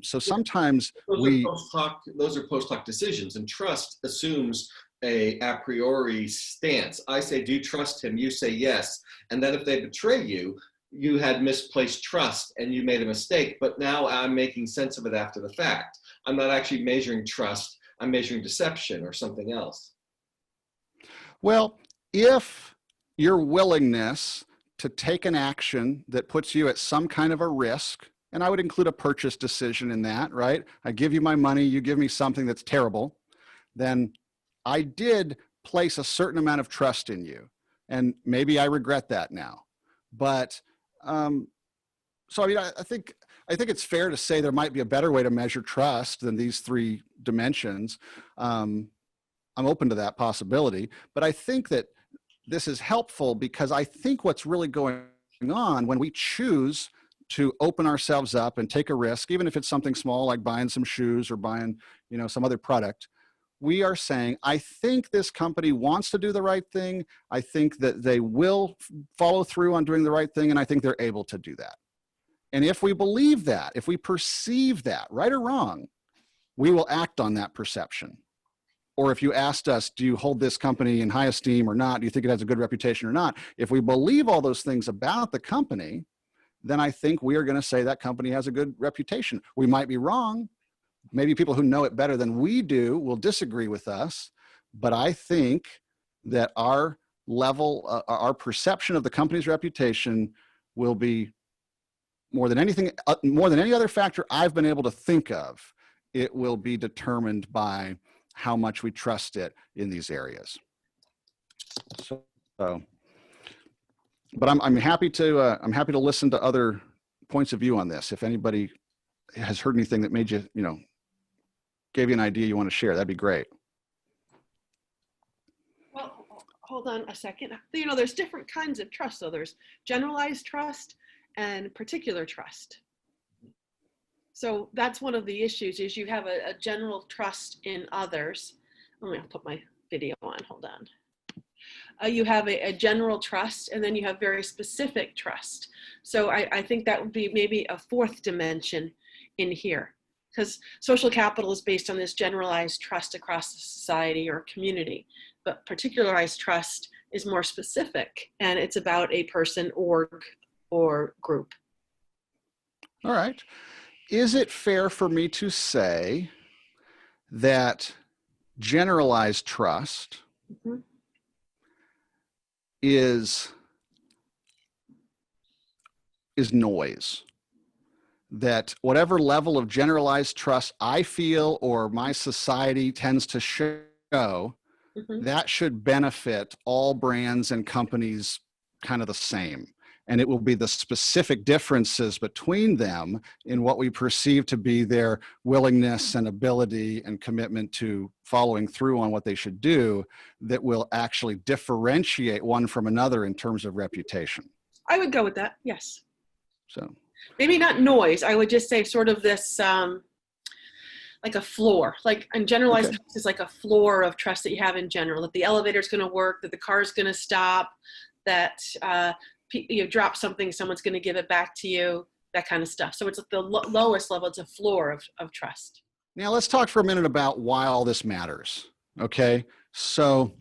So sometimes those are post hoc decisions, and trust assumes a priori stance. I say, do you trust him? You say yes. And then if they betray you, you had misplaced trust and you made a mistake, but now I'm making sense of it after the fact. I'm not actually measuring trust. I'm measuring deception or something else. Well, if your willingness to take an action that puts you at some kind of a risk, and I would include a purchase decision in that, right? I give you my money, you give me something that's terrible, then I did place a certain amount of trust in you. And maybe I regret that now. But so I mean, I think it's fair to say there might be a better way to measure trust than these 3 dimensions. I'm open to that possibility, but I think that this is helpful because I think what's really going on when we choose to open ourselves up and take a risk, even if it's something small like buying some shoes or buying, you know, some other product, we are saying, I think this company wants to do the right thing. I think that they will follow through on doing the right thing, and I think they're able to do that. And if we believe that, if we perceive that, right or wrong, we will act on that perception. Or if you asked us, do you hold this company in high esteem or not? Do you think it has a good reputation or not? If we believe all those things about the company, then I think we are going to say that company has a good reputation. We might be wrong. Maybe people who know it better than we do will disagree with us, but I think that our level, our perception of the company's reputation will be more than anything, more than any other factor I've been able to think of, it will be determined by how much we trust it in these areas. So, but I'm happy to listen to other points of view on this. If anybody has heard anything that made you, you know, gave you an idea you want to share, that'd be great. Well, hold on a second. You know, there's different kinds of trust. So there's generalized trust and particular trust. So that's one of the issues is you have a general trust in others. Let me put my video on, hold on. You have a general trust, and then you have very specific trust. So I think that would be maybe a 4th dimension in here, because social capital is based on this generalized trust across the society or community, but particularized trust is more specific, and it's about a person, org, or group. All right. Is it fair for me to say that generalized trust is noise? That whatever level of generalized trust I feel or my society tends to show, that should benefit all brands and companies kind of the same. And it will be the specific differences between them in what we perceive to be their willingness and ability and commitment to following through on what they should do that will actually differentiate one from another in terms of reputation. I would go with that, yes. So maybe not noise. I would just say sort of this, like a floor, like and generalized trust is like a floor of trust that you have in general, that the elevator's going to work, that the car's going to stop, that you drop something, someone's going to give it back to you, that kind of stuff. So it's at the lowest level. It's a floor of trust. Now let's talk for a minute about why all this matters. Okay, so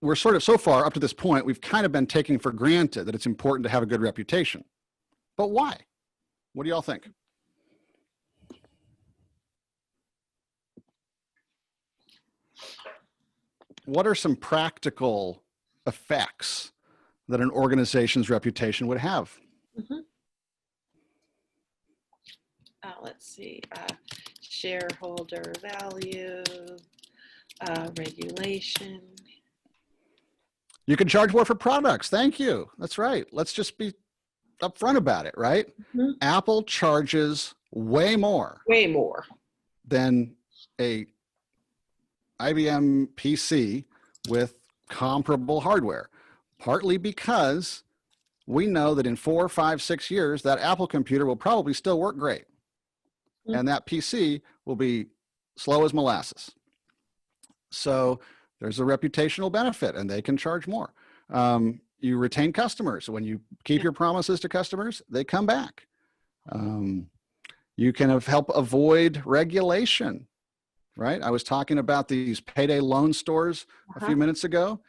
we're sort of, so far up to this point, we've kind of been taking for granted that it's important to have a good reputation. But why? What do y'all think? What are some practical effects that an organization's reputation would have? Mm-hmm. Let's see, shareholder value, regulation. You can charge more for products. Thank you. That's right. Let's just be upfront about it, right? Mm-hmm. Apple charges way more than a IBM PC with comparable hardware, partly because we know that in 4, 5, 6 years, that Apple computer will probably still work great. Mm-hmm. And that PC will be slow as molasses. So there's a reputational benefit, and they can charge more. You retain customers. When you keep your promises to customers, they come back. You can help avoid regulation, right? I was talking about these payday loan stores a few minutes ago.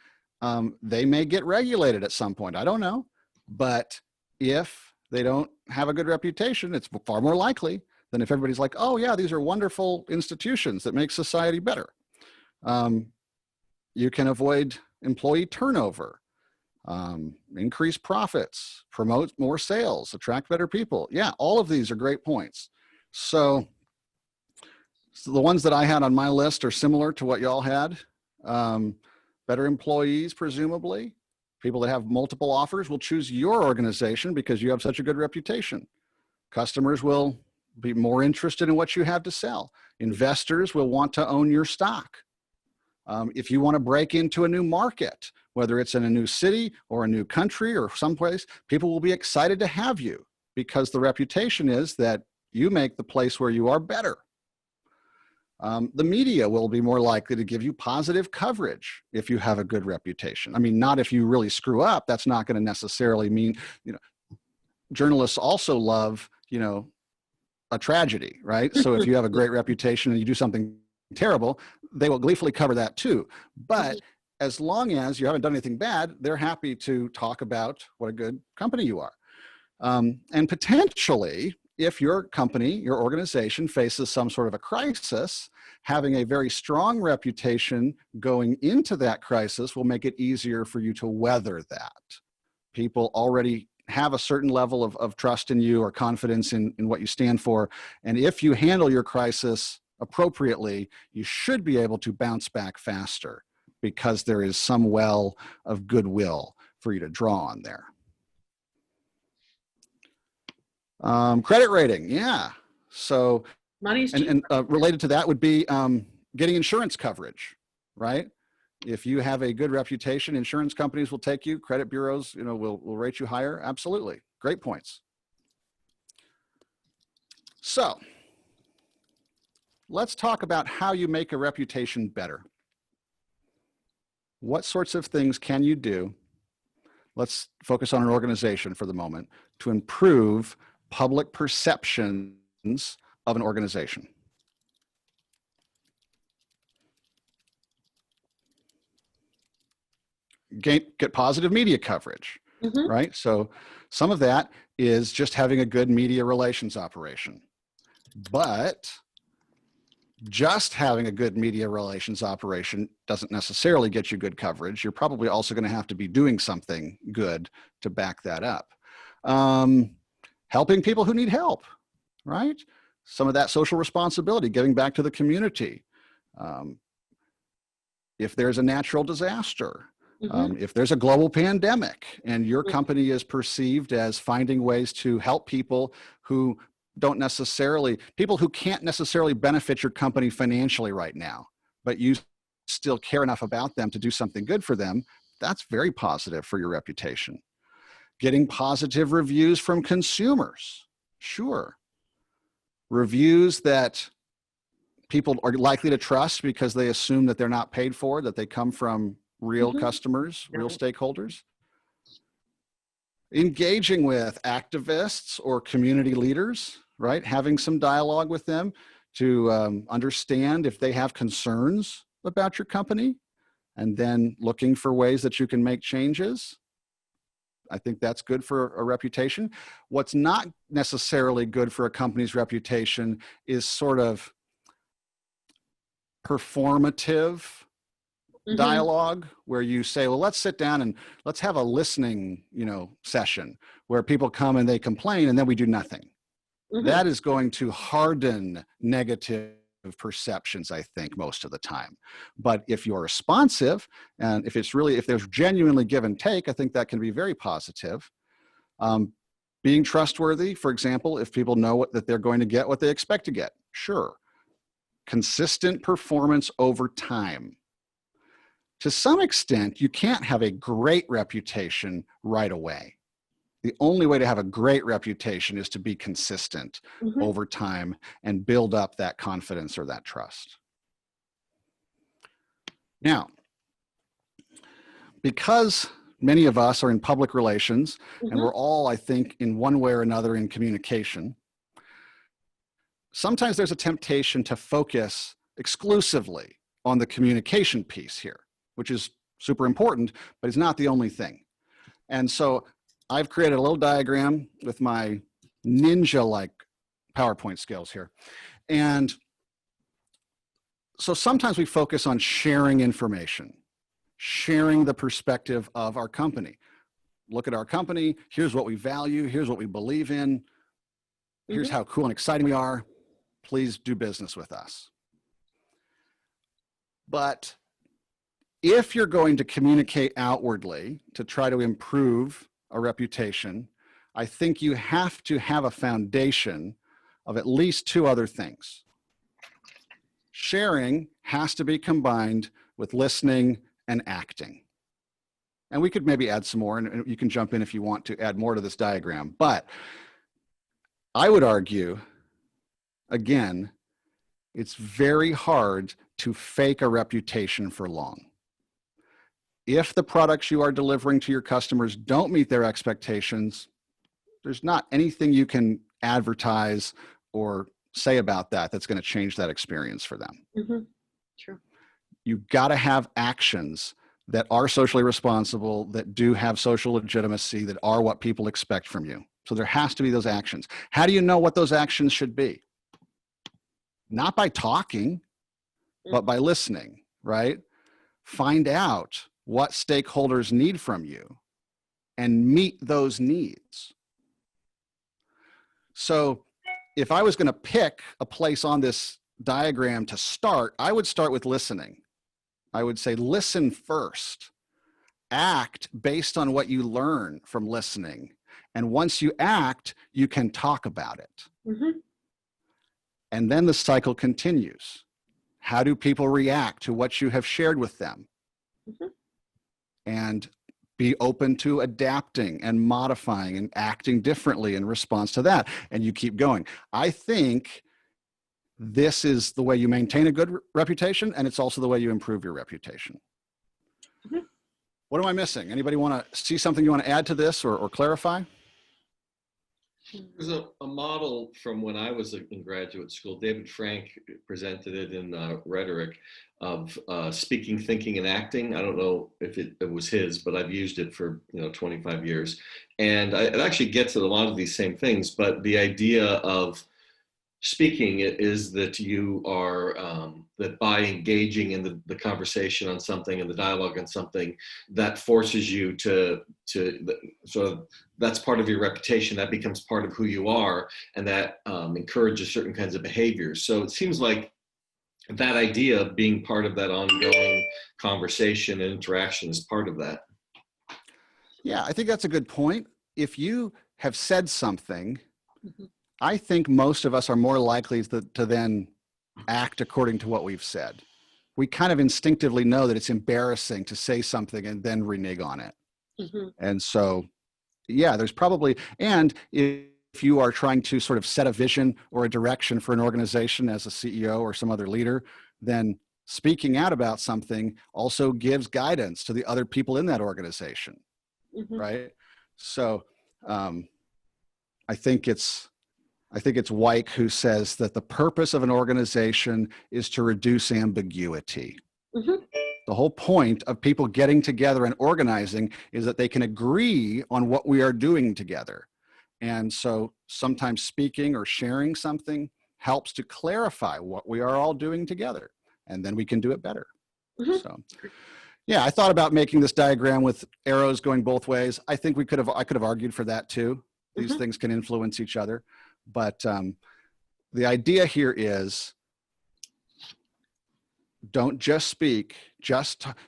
They may get regulated at some point. I don't know. But if they don't have a good reputation, it's far more likely than if everybody's like, oh yeah, these are wonderful institutions that make society better. You can avoid employee turnover, increase profits, promote more sales, attract better people. Yeah, all of these are great points. So the ones that I had on my list are similar to what y'all had. Better employees, presumably. People that have multiple offers will choose your organization because you have such a good reputation. Customers will be more interested in what you have to sell. Investors will want to own your stock. If you want to break into a new market, whether it's in a new city or a new country or someplace, people will be excited to have you because the reputation is that you make the place where you are better. The media will be more likely to give you positive coverage if you have a good reputation. I mean, not if you really screw up. That's not going to necessarily mean, journalists also love, a tragedy, right? So if you have a great reputation and you do something terrible, they will gleefully cover that too. But as long as you haven't done anything bad, they're happy to talk about what a good company you are. And potentially, if your company, your organization faces some sort of a crisis, having a very strong reputation going into that crisis will make it easier for you to weather that. People already have a certain level of trust in you or confidence in what you stand for. And if you handle your crisis appropriately, you should be able to bounce back faster because there is some well of goodwill for you to draw on there. Credit rating, yeah. So, money's and related to that would be getting insurance coverage, right? If you have a good reputation, insurance companies will take you, credit bureaus, will rate you higher. Absolutely, great points. So, let's talk about how you make a reputation better. What sorts of things can you do? Let's focus on an organization for the moment to improve public perceptions of an organization. Get positive media coverage, right? So some of that is just having a good media relations operation. But just having a good media relations operation doesn't necessarily get you good coverage. You're probably also going to have to be doing something good to back that up. Helping people who need help, right? Some of that social responsibility, giving back to the community. If there's a natural disaster, if there's a global pandemic and your company is perceived as finding ways to help people who people who can't necessarily benefit your company financially right now, but you still care enough about them to do something good for them, that's very positive for your reputation. Getting positive reviews from consumers, sure. Reviews that people are likely to trust because they assume that they're not paid for, that they come from real customers, real stakeholders. Engaging with activists or community leaders, right? Having some dialogue with them to understand if they have concerns about your company, and then looking for ways that you can make changes. I think that's good for a reputation. What's not necessarily good for a company's reputation is sort of performative dialogue where you say, well, let's sit down and let's have a listening, session where people come and they complain and then we do nothing. That is going to harden negative perceptions, I think, most of the time. But if you're responsive and if there's genuinely give and take, I think that can be very positive. Being trustworthy, for example, if people know that they're going to get what they expect to get, sure. Consistent performance over time. To some extent, you can't have a great reputation right away. The only way to have a great reputation is to be consistent over time and build up that confidence or that trust. Now, because many of us are in public relations and we're all, I think, in one way or another in communication, sometimes there's a temptation to focus exclusively on the communication piece here, which is super important, but it's not the only thing. And so I've created a little diagram with my ninja-like PowerPoint skills here. And so sometimes we focus on sharing information, sharing the perspective of our company. Look at our company, here's what we value, here's what we believe in, here's how cool and exciting we are, please do business with us. But if you're going to communicate outwardly to try to improve a reputation, I think you have to have a foundation of at least two other things. Sharing has to be combined with listening and acting. And we could maybe add some more, and you can jump in if you want to add more to this diagram. But I would argue, again, it's very hard to fake a reputation for long. If the products you are delivering to your customers don't meet their expectations, there's not anything you can advertise or say about that that's going to change that experience for them. True. You've got to have actions that are socially responsible, that do have social legitimacy, that are what people expect from you. So there has to be those actions. How do you know what those actions should be? Not by talking, but by listening, right? Find out what stakeholders need from you and meet those needs. So if I was going to pick a place on this diagram to start, I would start with listening. I would say listen first. Act based on what you learn from listening. And once you act, you can talk about it. And then the cycle continues. How do people react to what you have shared with them? And be open to adapting and modifying and acting differently in response to that. And you keep going. I think this is the way you maintain a good reputation, and it's also the way you improve your reputation. What am I missing? Anybody want to see something you want to add to this or clarify? There's a model from when I was in graduate school. David Frank presented it in Rhetoric of speaking, thinking, and acting. I don't know if it was his, but I've used it for 25 years. And it actually gets at a lot of these same things, but the idea of speaking is that you are, that by engaging in the conversation on something and the dialogue on something, that forces you to sort of, that's part of your reputation, that becomes part of who you are, and that encourages certain kinds of behaviors. So it seems like that idea of being part of that ongoing conversation and interaction is part of that. Yeah, I think that's a good point. If you have said something, I think most of us are more likely to then act according to what we've said. We kind of instinctively know that it's embarrassing to say something and then renege on it. And so, yeah, there's probably, and if you are trying to sort of set a vision or a direction for an organization as a CEO or some other leader, then speaking out about something also gives guidance to the other people in that organization, right? So I think it's Weick who says that the purpose of an organization is to reduce ambiguity. The whole point of people getting together and organizing is that they can agree on what we are doing together. And so sometimes speaking or sharing something helps to clarify what we are all doing together, and then we can do it better. So yeah, I thought about making this diagram with arrows going both ways. I think I could have argued for that too. These things can influence each other. But the idea here is, don't just speak,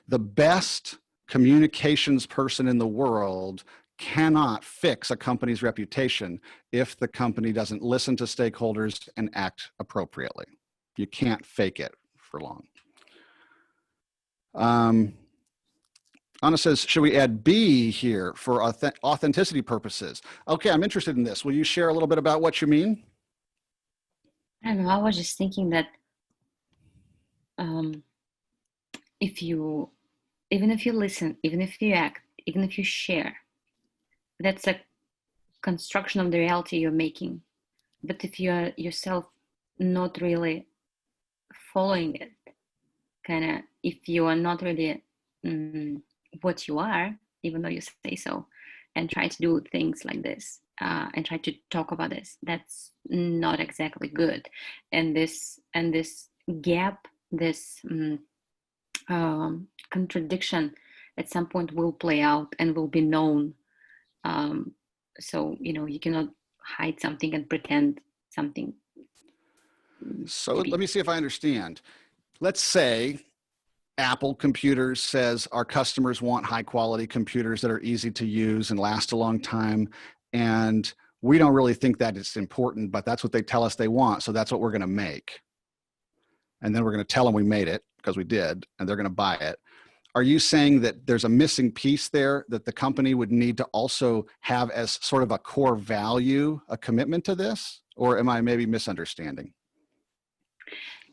the best communications person in the world cannot fix a company's reputation if the company doesn't listen to stakeholders and act appropriately. You can't fake it for long. Anna says, should we add B here for authenticity purposes? Okay, I'm interested in this. Will you share a little bit about what you mean? I don't know. I was just thinking that even if you listen, even if you act, even if you share, that's a construction of the reality you're making. But if you are yourself not really following it, if you are not really what you are, even though you say so, and try to do things like this, and try to talk about this, that's not exactly good. And this gap, this contradiction at some point will play out and will be known. So, you cannot hide something and pretend something. So let me see if I understand. Let's say Apple Computers says our customers want high quality computers that are easy to use and last a long time. And we don't really think that it's important, but that's what they tell us they want. So that's what we're going to make. And then we're going to tell them we made it because we did, and they're going to buy it. Are you saying that there's a missing piece there that the company would need to also have as sort of a core value, a commitment to this? Or am I maybe misunderstanding?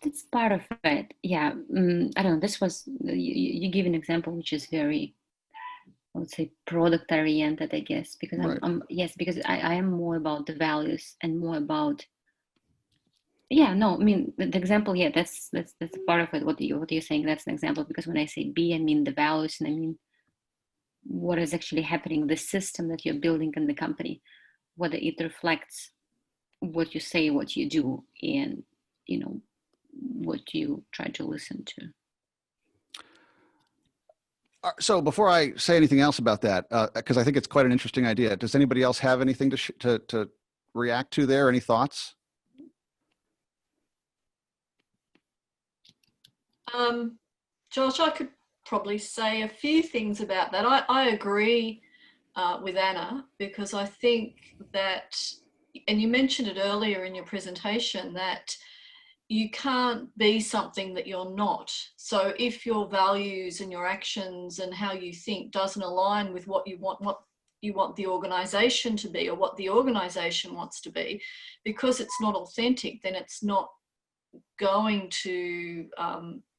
That's part of it. Yeah. I don't know. This was, you give an example, which is very, I would say, product oriented, I guess, because because I am more about the values and more about, the example, that's part of it. What you're saying, that's an example, because when I say B, I mean the values, and I mean what is actually happening, the system that you're building in the company, whether it reflects what you say, what you do, and, what you try to listen to. So before I say anything else about that, because I think it's quite an interesting idea, does anybody else have anything to react to there? Any thoughts? Josh, I could probably say a few things about that. I agree with Anna, because I think that, and you mentioned it earlier in your presentation, that you can't be something that you're not. So if your values and your actions and how you think doesn't align with what you want the organization to be, or what the organization wants to be, because it's not authentic, then it's not going to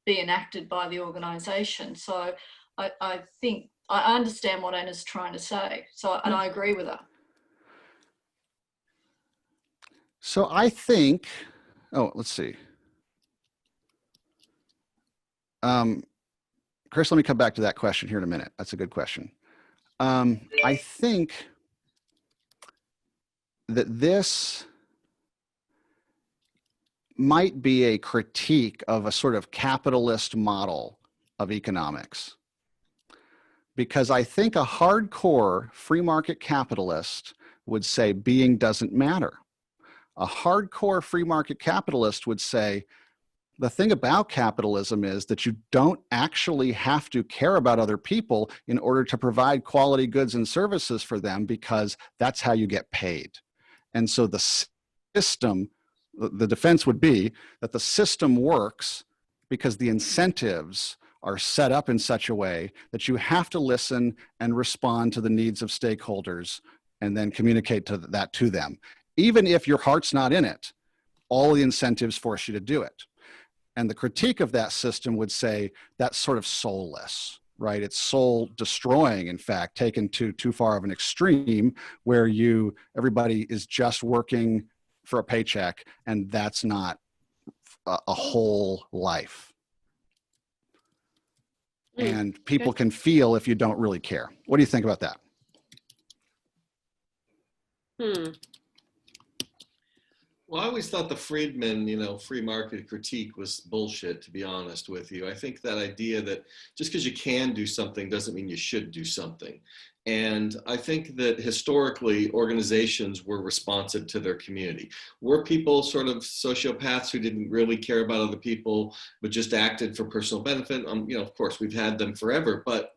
be enacted by the organization. So I think I understand what Anna's trying to say. So, and I agree with her. So I think, let's see. Chris, let me come back to that question here in a minute. That's a good question. I think that this might be a critique of a sort of capitalist model of economics, because I think a hardcore free market capitalist would say being doesn't matter. A hardcore free market capitalist would say the thing about capitalism is that you don't actually have to care about other people in order to provide quality goods and services for them, because that's how you get paid. And so the system, the defense would be that the system works because the incentives are set up in such a way that you have to listen and respond to the needs of stakeholders and then communicate that to them. Even if your heart's not in it, all the incentives force you to do it. And the critique of that system would say that's sort of soulless, right? It's soul destroying, in fact, taken to too far of an extreme where everybody is just working for a paycheck, and that's not a whole life. And people can feel if you don't really care. What do you think about that? Well, I always thought the Friedman, free market critique was bullshit, to be honest with you. I think that idea that just because you can do something doesn't mean you should do something. And I think that historically organizations were responsive to their community. Were people sort of sociopaths who didn't really care about other people, but just acted for personal benefit? Of course, we've had them forever, but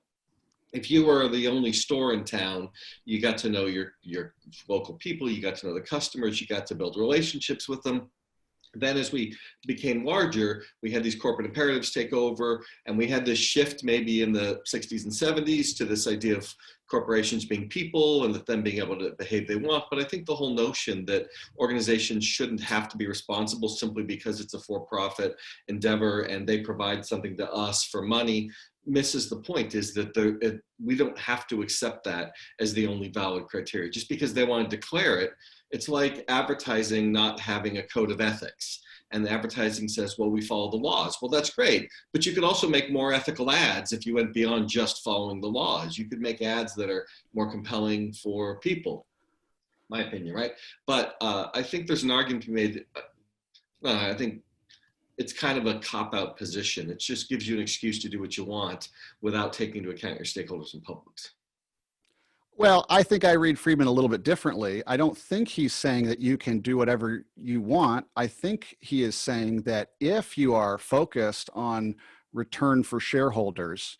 if you were the only store in town, you got to know your local people, you got to know the customers, you got to build relationships with them. Then as we became larger, we had these corporate imperatives take over, and we had this shift maybe in the 60s and 70s to this idea of corporations being people and them being able to behave they want. But I think the whole notion that organizations shouldn't have to be responsible simply because it's a for-profit endeavor and they provide something to us for money misses the point, is that we don't have to accept that as the only valid criteria. Just because they want to declare it, it's like advertising not having a code of ethics. And the advertising says, well, we follow the laws. Well, that's great. But you could also make more ethical ads if you went beyond just following the laws. You could make ads that are more compelling for people, my opinion, right? But I think there's an argument to be made. I think it's kind of a cop-out position. It just gives you an excuse to do what you want without taking into account your stakeholders and publics. Well, I think I read Friedman a little bit differently. I don't think he's saying that you can do whatever you want. I think he is saying that if you are focused on return for shareholders,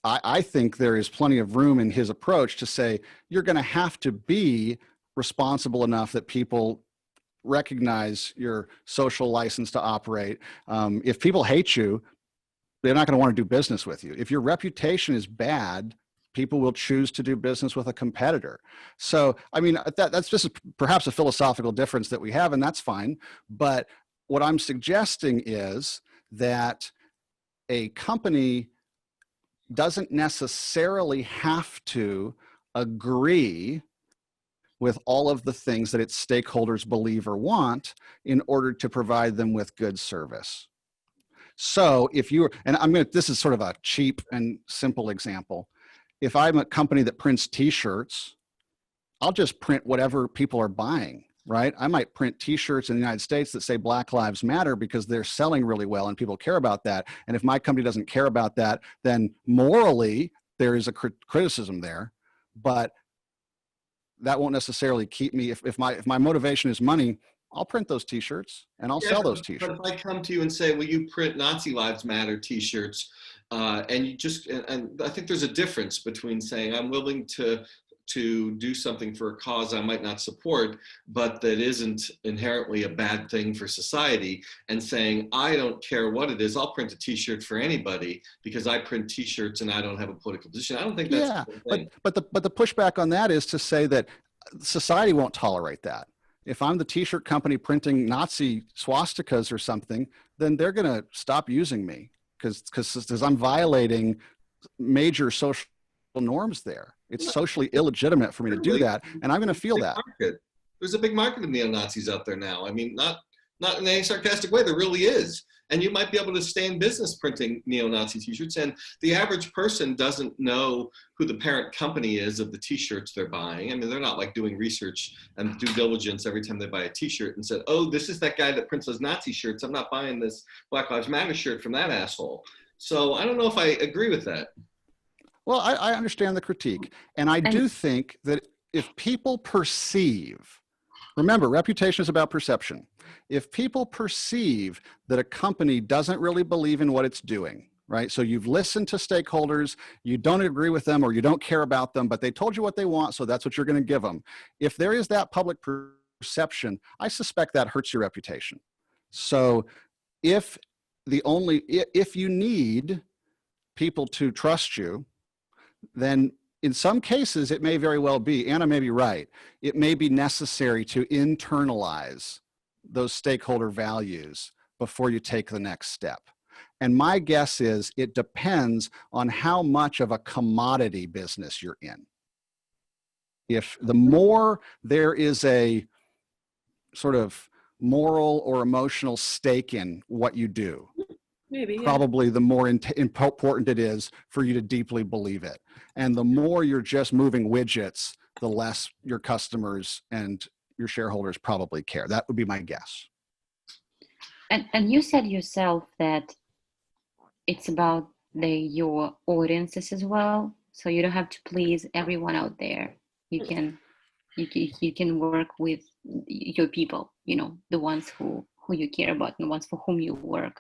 I think there is plenty of room in his approach to say you're going to have to be responsible enough that people recognize your social license to operate. If people hate you, they're not going to want to do business with you. If your reputation is bad, people will choose to do business with a competitor. So, I mean, that's just perhaps a philosophical difference that we have, and that's fine. But what I'm suggesting is that a company doesn't necessarily have to agree with all of the things that its stakeholders believe or want in order to provide them with good service. So if you, and this is sort of a cheap and simple example. If I'm a company that prints t-shirts, I'll just print whatever people are buying, right? I might print t-shirts in the United States that say Black Lives Matter because they're selling really well and people care about that. And if my company doesn't care about that, then morally there is a criticism there, but that won't necessarily keep me. If my motivation is money, I'll print those t-shirts and I'll sell those t-shirts. But if I come to you and say, well, you print Nazi Lives Matter t-shirts, and you just, and I think there's a difference between saying I'm willing to do something for a cause I might not support, but that isn't inherently a bad thing for society, and saying, I don't care what it is, I'll print a t-shirt for anybody because I print t-shirts and I don't have a political position. I don't think that's a good thing. But the pushback on that is to say that society won't tolerate that. If I'm the t-shirt company printing Nazi swastikas or something, then they're going to stop using me because I'm violating major social norms there. It's socially illegitimate for me to do that, and I'm going to feel that. There's a big market of neo-Nazis out there now. I mean, not in any sarcastic way, there really is. And you might be able to stay in business printing neo-Nazi t-shirts, and the average person doesn't know who the parent company is of the t-shirts they're buying. I mean, they're not like doing research and due diligence every time they buy a t-shirt and said, oh, this is that guy that prints those Nazi shirts. I'm not buying this Black Lives Matter shirt from that asshole. So I don't know if I agree with that. Well, I understand the critique. And I do think that if people perceive, remember, reputation is about perception. If people perceive that a company doesn't really believe in what it's doing, right? So you've listened to stakeholders, you don't agree with them or you don't care about them, but they told you what they want, so that's what you're going to give them. If there is that public perception, I suspect that hurts your reputation. So if you need people to trust you, then in some cases, it may very well be, Anna may be right, it may be necessary to internalize those stakeholder values before you take the next step? And my guess is it depends on how much of a commodity business you're in. If the more there is a sort of moral or emotional stake in what you do, Maybe, yeah. probably the more important it is for you to deeply believe it. And the more you're just moving widgets, the less your customers and your shareholders probably care. That would be my guess. And you said yourself that it's about your audiences as well. So you don't have to please everyone out there. You can work with your people, the ones who you care about and the ones for whom you work.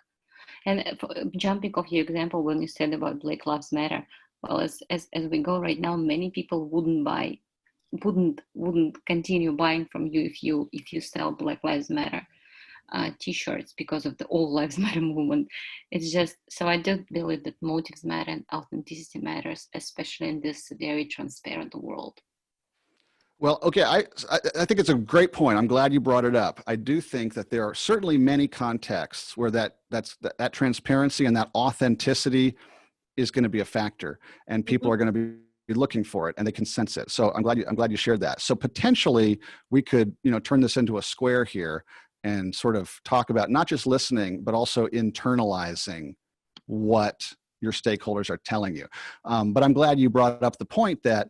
And jumping off your example when you said about Black Lives Matter, well, as we go right now, many people wouldn't continue buying from you if you sell Black Lives Matter t-shirts because of the All Lives Matter movement. It's just, so I do believe that motives matter and authenticity matters, especially in this very transparent world. Well, okay, I think it's a great point. I'm glad you brought it up. I do think that there are certainly many contexts where that transparency and that authenticity is going to be a factor, and people are going to be looking for it, and they can sense it. So I'm glad you shared that. So potentially we could turn this into a square here and sort of talk about not just listening, but also internalizing what your stakeholders are telling you. But I'm glad you brought up the point that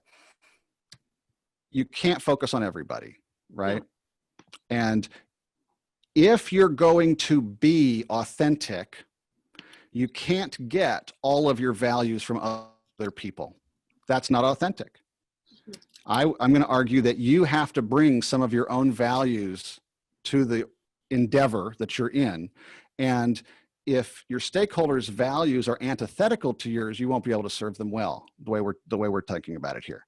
you can't focus on everybody, right? Yeah. And if you're going to be authentic, you can't get all of your values from other people. That's not authentic. I'm going to argue that you have to bring some of your own values to the endeavor that you're in. And if your stakeholders' values are antithetical to yours, you won't be able to serve them well, the way we're thinking about it here.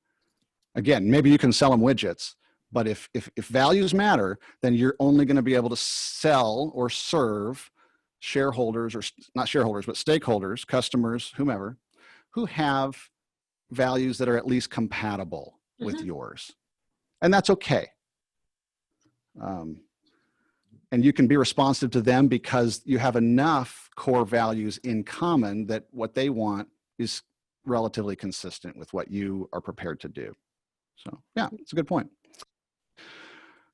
Again, maybe you can sell them widgets, but if values matter, then you're only going to be able to sell or serve shareholders, or not shareholders, but stakeholders, customers, whomever, who have values that are at least compatible with yours. And that's okay. And you can be responsive to them because you have enough core values in common that what they want is relatively consistent with what you are prepared to do. So yeah, it's a good point.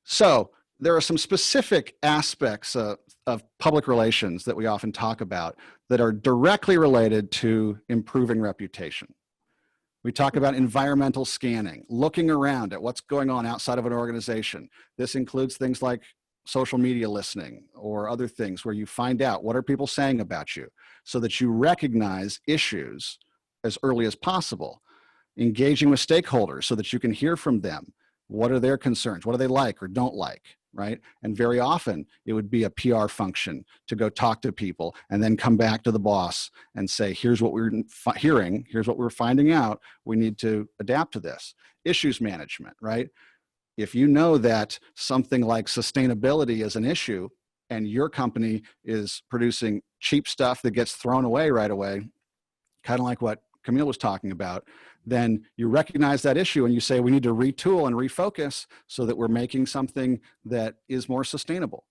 So there are some specific aspects of public relations that we often talk about that are directly related to improving reputation. We talk about environmental scanning, looking around at what's going on outside of an organization. This includes things like social media listening or other things where you find out what are people saying about you so that you recognize issues as early as possible. Engaging with stakeholders so that you can hear from them. What are their concerns? What do they like or don't like, right? And very often it would be a PR function to go talk to people and then come back to the boss and say, here's what we're hearing, here's what we're finding out, we need to adapt to this. Issues management, right? If you know that something like sustainability is an issue and your company is producing cheap stuff that gets thrown away right away, kind of like what Camille was talking about, then you recognize that issue and you say, we need to retool and refocus so that we're making something that is more sustainable.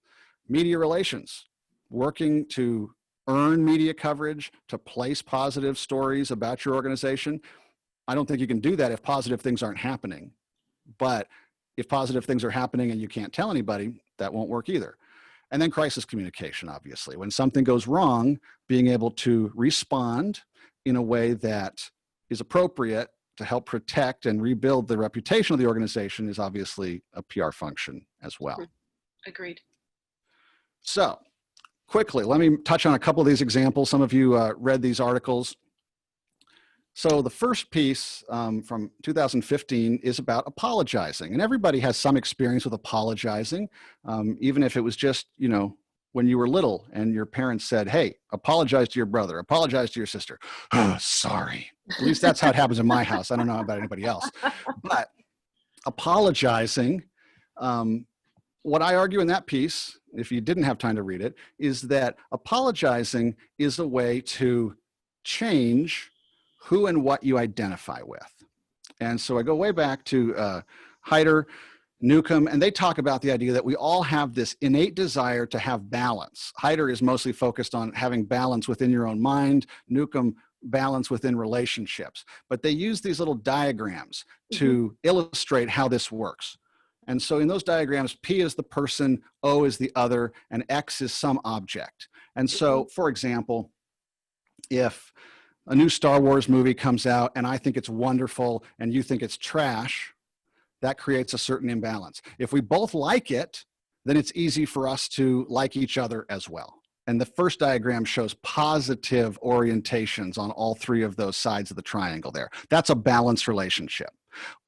Media relations, working to earn media coverage, to place positive stories about your organization. I don't think you can do that if positive things aren't happening. But if positive things are happening and you can't tell anybody, that won't work either. And then crisis communication, obviously. When something goes wrong, being able to respond in a way that is appropriate to help protect and rebuild the reputation of the organization is obviously a PR function as well. Agreed. So quickly, let me touch on a couple of these examples. Some of you read these articles. So the first piece from 2015 is about apologizing. And everybody has some experience with apologizing, even if it was just, when you were little and your parents said, hey, apologize to your brother, apologize to your sister. Oh, sorry. At least that's how it happens in my house. I don't know about anybody else. But apologizing, what I argue in that piece, if you didn't have time to read it, is that apologizing is a way to change who and what you identify with. And so I go way back to Heider Newcomb, and they talk about the idea that we all have this innate desire to have balance. Heider is mostly focused on having balance within your own mind. Newcomb, balance within relationships. But they use these little diagrams to illustrate how this works. And so in those diagrams, P is the person, O is the other, and X is some object. And so, for example, if a new Star Wars movie comes out and I think it's wonderful and you think it's trash, that creates a certain imbalance. If we both like it, then it's easy for us to like each other as well. And the first diagram shows positive orientations on all three of those sides of the triangle there. That's a balanced relationship.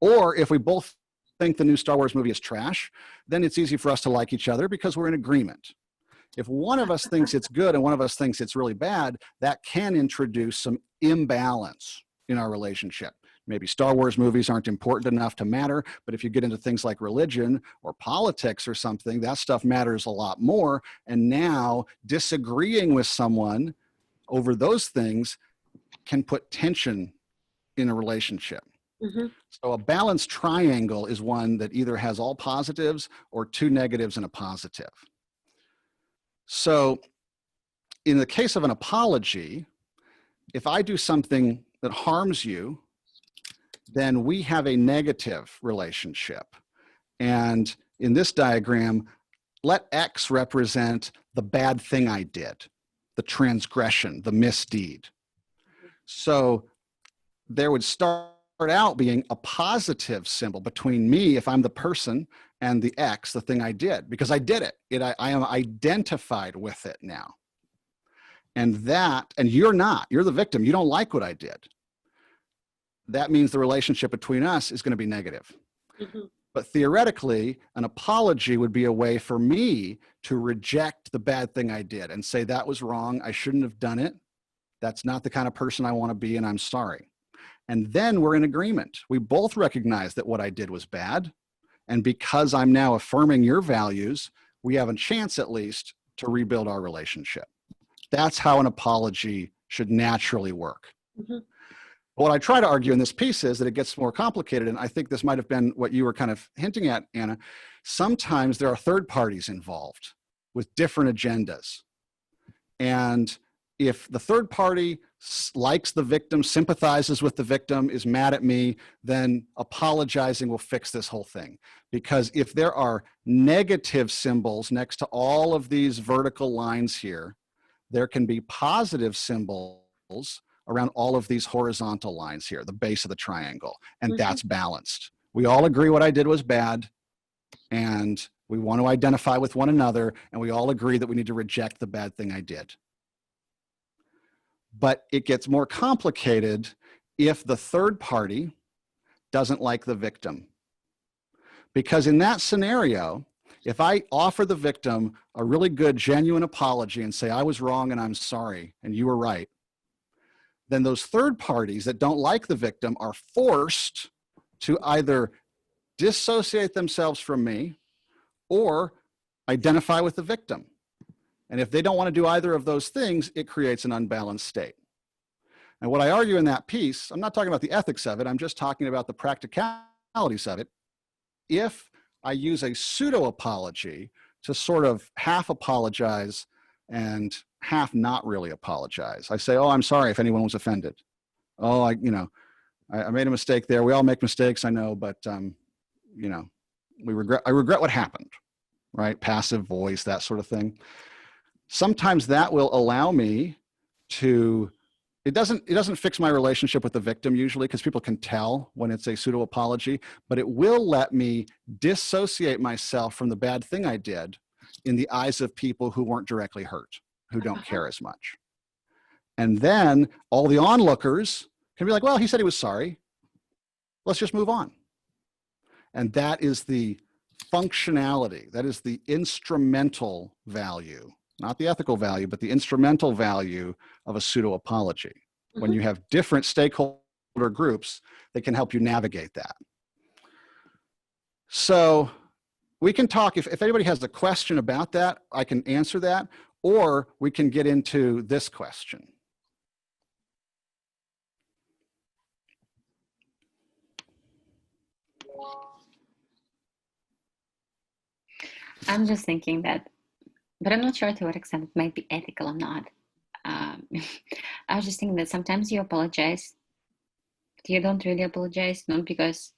Or if we both think the new Star Wars movie is trash, then it's easy for us to like each other because we're in agreement. If one of us thinks it's good and one of us thinks it's really bad, that can introduce some imbalance in our relationship. Maybe Star Wars movies aren't important enough to matter, but if you get into things like religion or politics or something, that stuff matters a lot more. And now disagreeing with someone over those things can put tension in a relationship. So a balanced triangle is one that either has all positives or two negatives and a positive. So in the case of an apology, if I do something that harms you, then we have a negative relationship. And in this diagram, let X represent the bad thing I did, the transgression, the misdeed. So there would start out being a positive symbol between me, if I'm the person, and the X, the thing I did, because I did it. I am identified with it now. And you're not, you're the victim. You don't like what I did. That means the relationship between us is going to be negative. But theoretically, an apology would be a way for me to reject the bad thing I did and say that was wrong. I shouldn't have done it. That's not the kind of person I want to be, and I'm sorry. And then we're in agreement. We both recognize that what I did was bad. And because I'm now affirming your values, we have a chance at least to rebuild our relationship. That's how an apology should naturally work. What I try to argue in this piece is that it gets more complicated, and I think this might have been what you were kind of hinting at, Anna. Sometimes there are third parties involved with different agendas. And if the third party likes the victim, sympathizes with the victim, is mad at me, then apologizing will fix this whole thing. Because if there are negative symbols next to all of these vertical lines here, there can be positive symbols around all of these horizontal lines here, the base of the triangle, and that's balanced. We all agree what I did was bad, and we want to identify with one another, and we all agree that we need to reject the bad thing I did. But it gets more complicated if the third party doesn't like the victim. Because in that scenario, if I offer the victim a really good, genuine apology and say, I was wrong and I'm sorry, and you were right, then those third parties that don't like the victim are forced to either dissociate themselves from me or identify with the victim. And if they don't want to do either of those things, it creates an unbalanced state. And what I argue in that piece, I'm not talking about the ethics of it, I'm just talking about the practicalities of it. If I use a pseudo-apology to sort of half apologize and half not really apologize. I say, oh, I'm sorry if anyone was offended. Oh, I made a mistake there. We all make mistakes, I know, but I regret what happened, right? Passive voice, that sort of thing. Sometimes that will allow me to, it doesn't fix my relationship with the victim usually, because people can tell when it's a pseudo apology, but it will let me dissociate myself from the bad thing I did in the eyes of people who weren't directly hurt, who don't care as much. And then all the onlookers can be like, well, he said he was sorry. Let's just move on. And that is the functionality. That is the instrumental value, not the ethical value, but the instrumental value of a pseudo-apology. When you have different stakeholder groups that can help you navigate that. So we can talk, if anybody has a question about that, I can answer that, or we can get into this question. I'm just thinking that, but I'm not sure to what extent it might be ethical or not. I was just thinking that sometimes you apologize, but you don't really apologize, not because,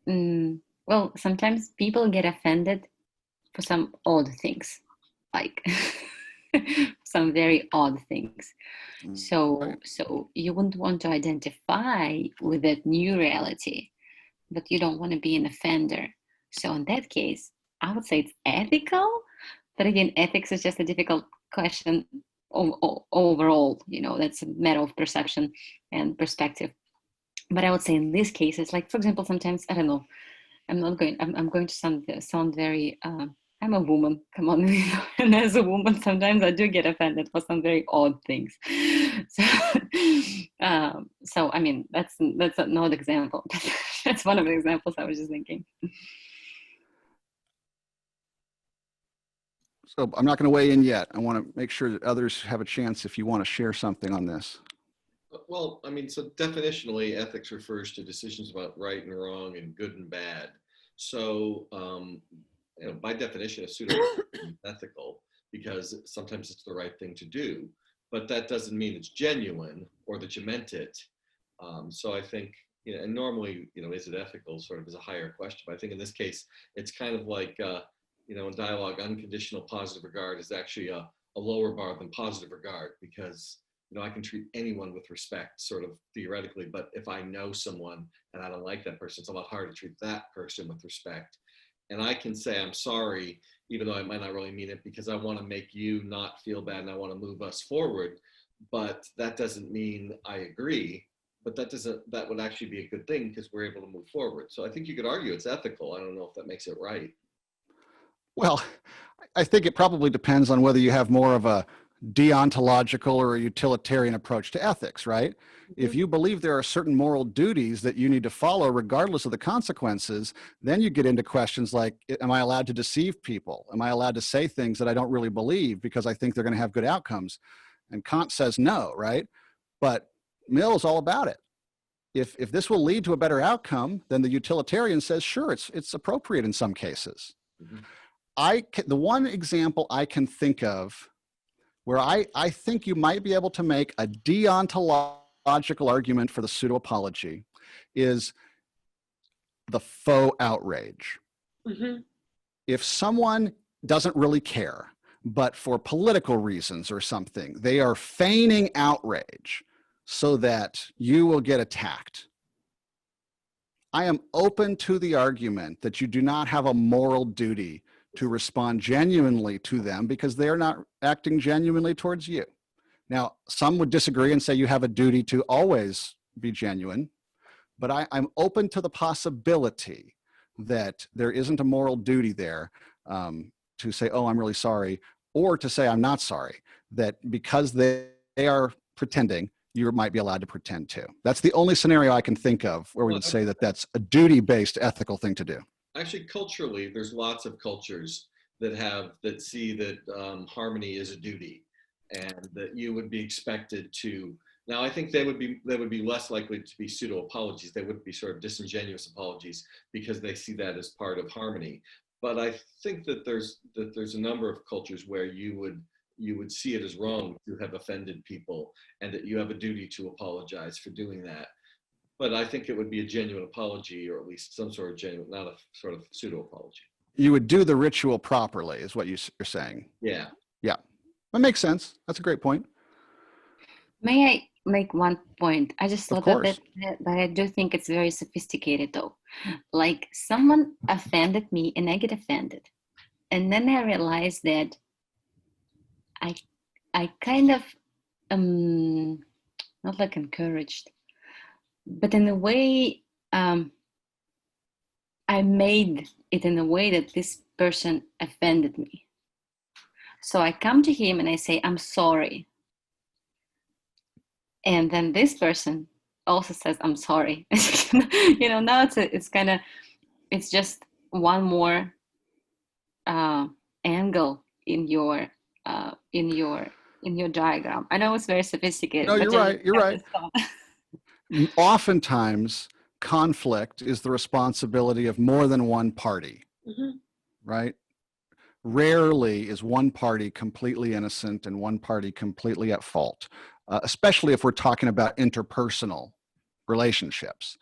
well, sometimes people get offended for some odd things, like some very odd things. So you wouldn't want to identify with that new reality, but you don't want to be an offender. So in that case, I would say it's ethical, but again, ethics is just a difficult question overall. That's a matter of perception and perspective. But I would say in these cases, like for example, sometimes, I don't know, I'm going to sound very, I'm a woman, come on. And as a woman, sometimes I do get offended for some very odd things. So I mean, that's an odd example. That's one of the examples I was just thinking. So I'm not going to weigh in yet. I want to make sure that others have a chance if you want to share something on this. Well, I mean, so definitionally, ethics refers to decisions about right and wrong and good and bad. So, by definition, a pseudo is ethical because sometimes it's the right thing to do, but that doesn't mean it's genuine or that you meant it. So I think, and normally, is it ethical sort of is a higher question, but I think in this case, it's kind of like, in dialogue, unconditional positive regard is actually a lower bar than positive regard because I can treat anyone with respect, sort of theoretically, but if I know someone and I don't like that person, it's a lot harder to treat that person with respect. And I can say I'm sorry, even though I might not really mean it, because I want to make you not feel bad and I want to move us forward. But that doesn't mean I agree. But that would actually be a good thing because we're able to move forward. So I think you could argue it's ethical. I don't know if that makes it right. Well, I think it probably depends on whether you have more of a deontological or a utilitarian approach to ethics, right? If you believe there are certain moral duties that you need to follow regardless of the consequences, then you get into questions like, am I allowed to deceive people? Am I allowed to say things that I don't really believe because I think they're going to have good outcomes? And Kant says no, right? But Mill is all about it. If this will lead to a better outcome, then the utilitarian says, sure, it's appropriate in some cases. The one example I can think of where I think you might be able to make a deontological argument for the pseudo-apology is the faux outrage. If someone doesn't really care, but for political reasons or something, they are feigning outrage so that you will get attacked. I am open to the argument that you do not have a moral duty to respond genuinely to them because they are not acting genuinely towards you. Now, some would disagree and say you have a duty to always be genuine, but I'm open to the possibility that there isn't a moral duty there to say, oh, I'm really sorry, or to say I'm not sorry, that because they are pretending, you might be allowed to pretend too. That's the only scenario I can think of where we would say that that's a duty-based ethical thing to do. Actually, culturally, there's lots of cultures that see that harmony is a duty, and that you would be expected to. Now, I think they would be less likely to be pseudo-apologies. They would be sort of disingenuous apologies because they see that as part of harmony. But I think that there's a number of cultures where you would see it as wrong to have offended people, and that you have a duty to apologize for doing that. But I think it would be a genuine apology, or at least some sort of genuine, not a sort of pseudo-apology. You would do the ritual properly, is what you're saying. Yeah. Yeah, that makes sense. That's a great point. May I make one point? I just thought of it, Of but I do think it's very sophisticated though. Like someone offended me and I get offended. And then I realized that I kind of, not like encouraged, but in a way, I made it in a way that this person offended me. So I come to him and I say, I'm sorry. And then this person also says, I'm sorry. Now it's just one more angle in your diagram. I know it's very sophisticated. No, but you're right. Oftentimes, conflict is the responsibility of more than one party, right? rarely is one party completely innocent and one party completely at fault, especially if we're talking about interpersonal relationships.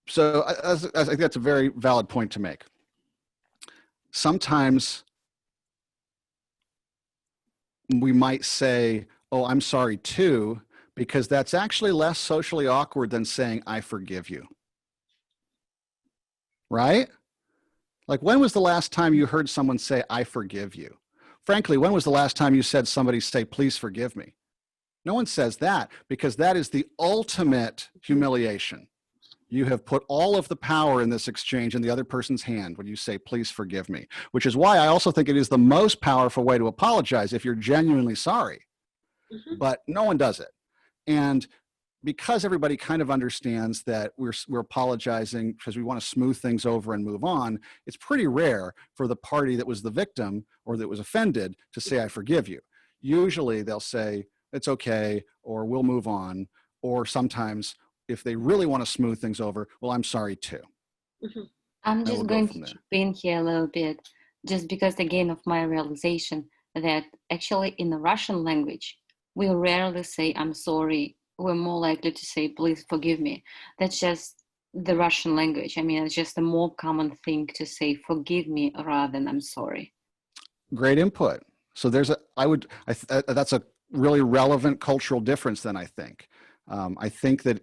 So I think that's a very valid point to make. Sometimes we might say, oh, I'm sorry too, because that's actually less socially awkward than saying, I forgive you. Right? Like, when was the last time you heard someone say, I forgive you? Frankly, when was the last time you said somebody say, please forgive me? No one says that, because that is the ultimate humiliation. You have put all of the power in this exchange in the other person's hand when you say, please forgive me, which is why I also think it is the most powerful way to apologize if you're genuinely sorry. But no one does it. And because everybody kind of understands that we're apologizing because we want to smooth things over and move on, it's pretty rare for the party that was the victim or that was offended to say, I forgive you. Usually they'll say, it's okay, or we'll move on, or sometimes if they really want to smooth things over, well, I'm sorry too. I'm just going to chip in here a little bit, just because, again, of my realization that actually in the Russian language, we rarely say, I'm sorry. We're more likely to say, please forgive me. That's just the Russian language. I mean, it's just a more common thing to say, forgive me, rather than I'm sorry. Great input. So there's that's a really relevant cultural difference then, I think. I think that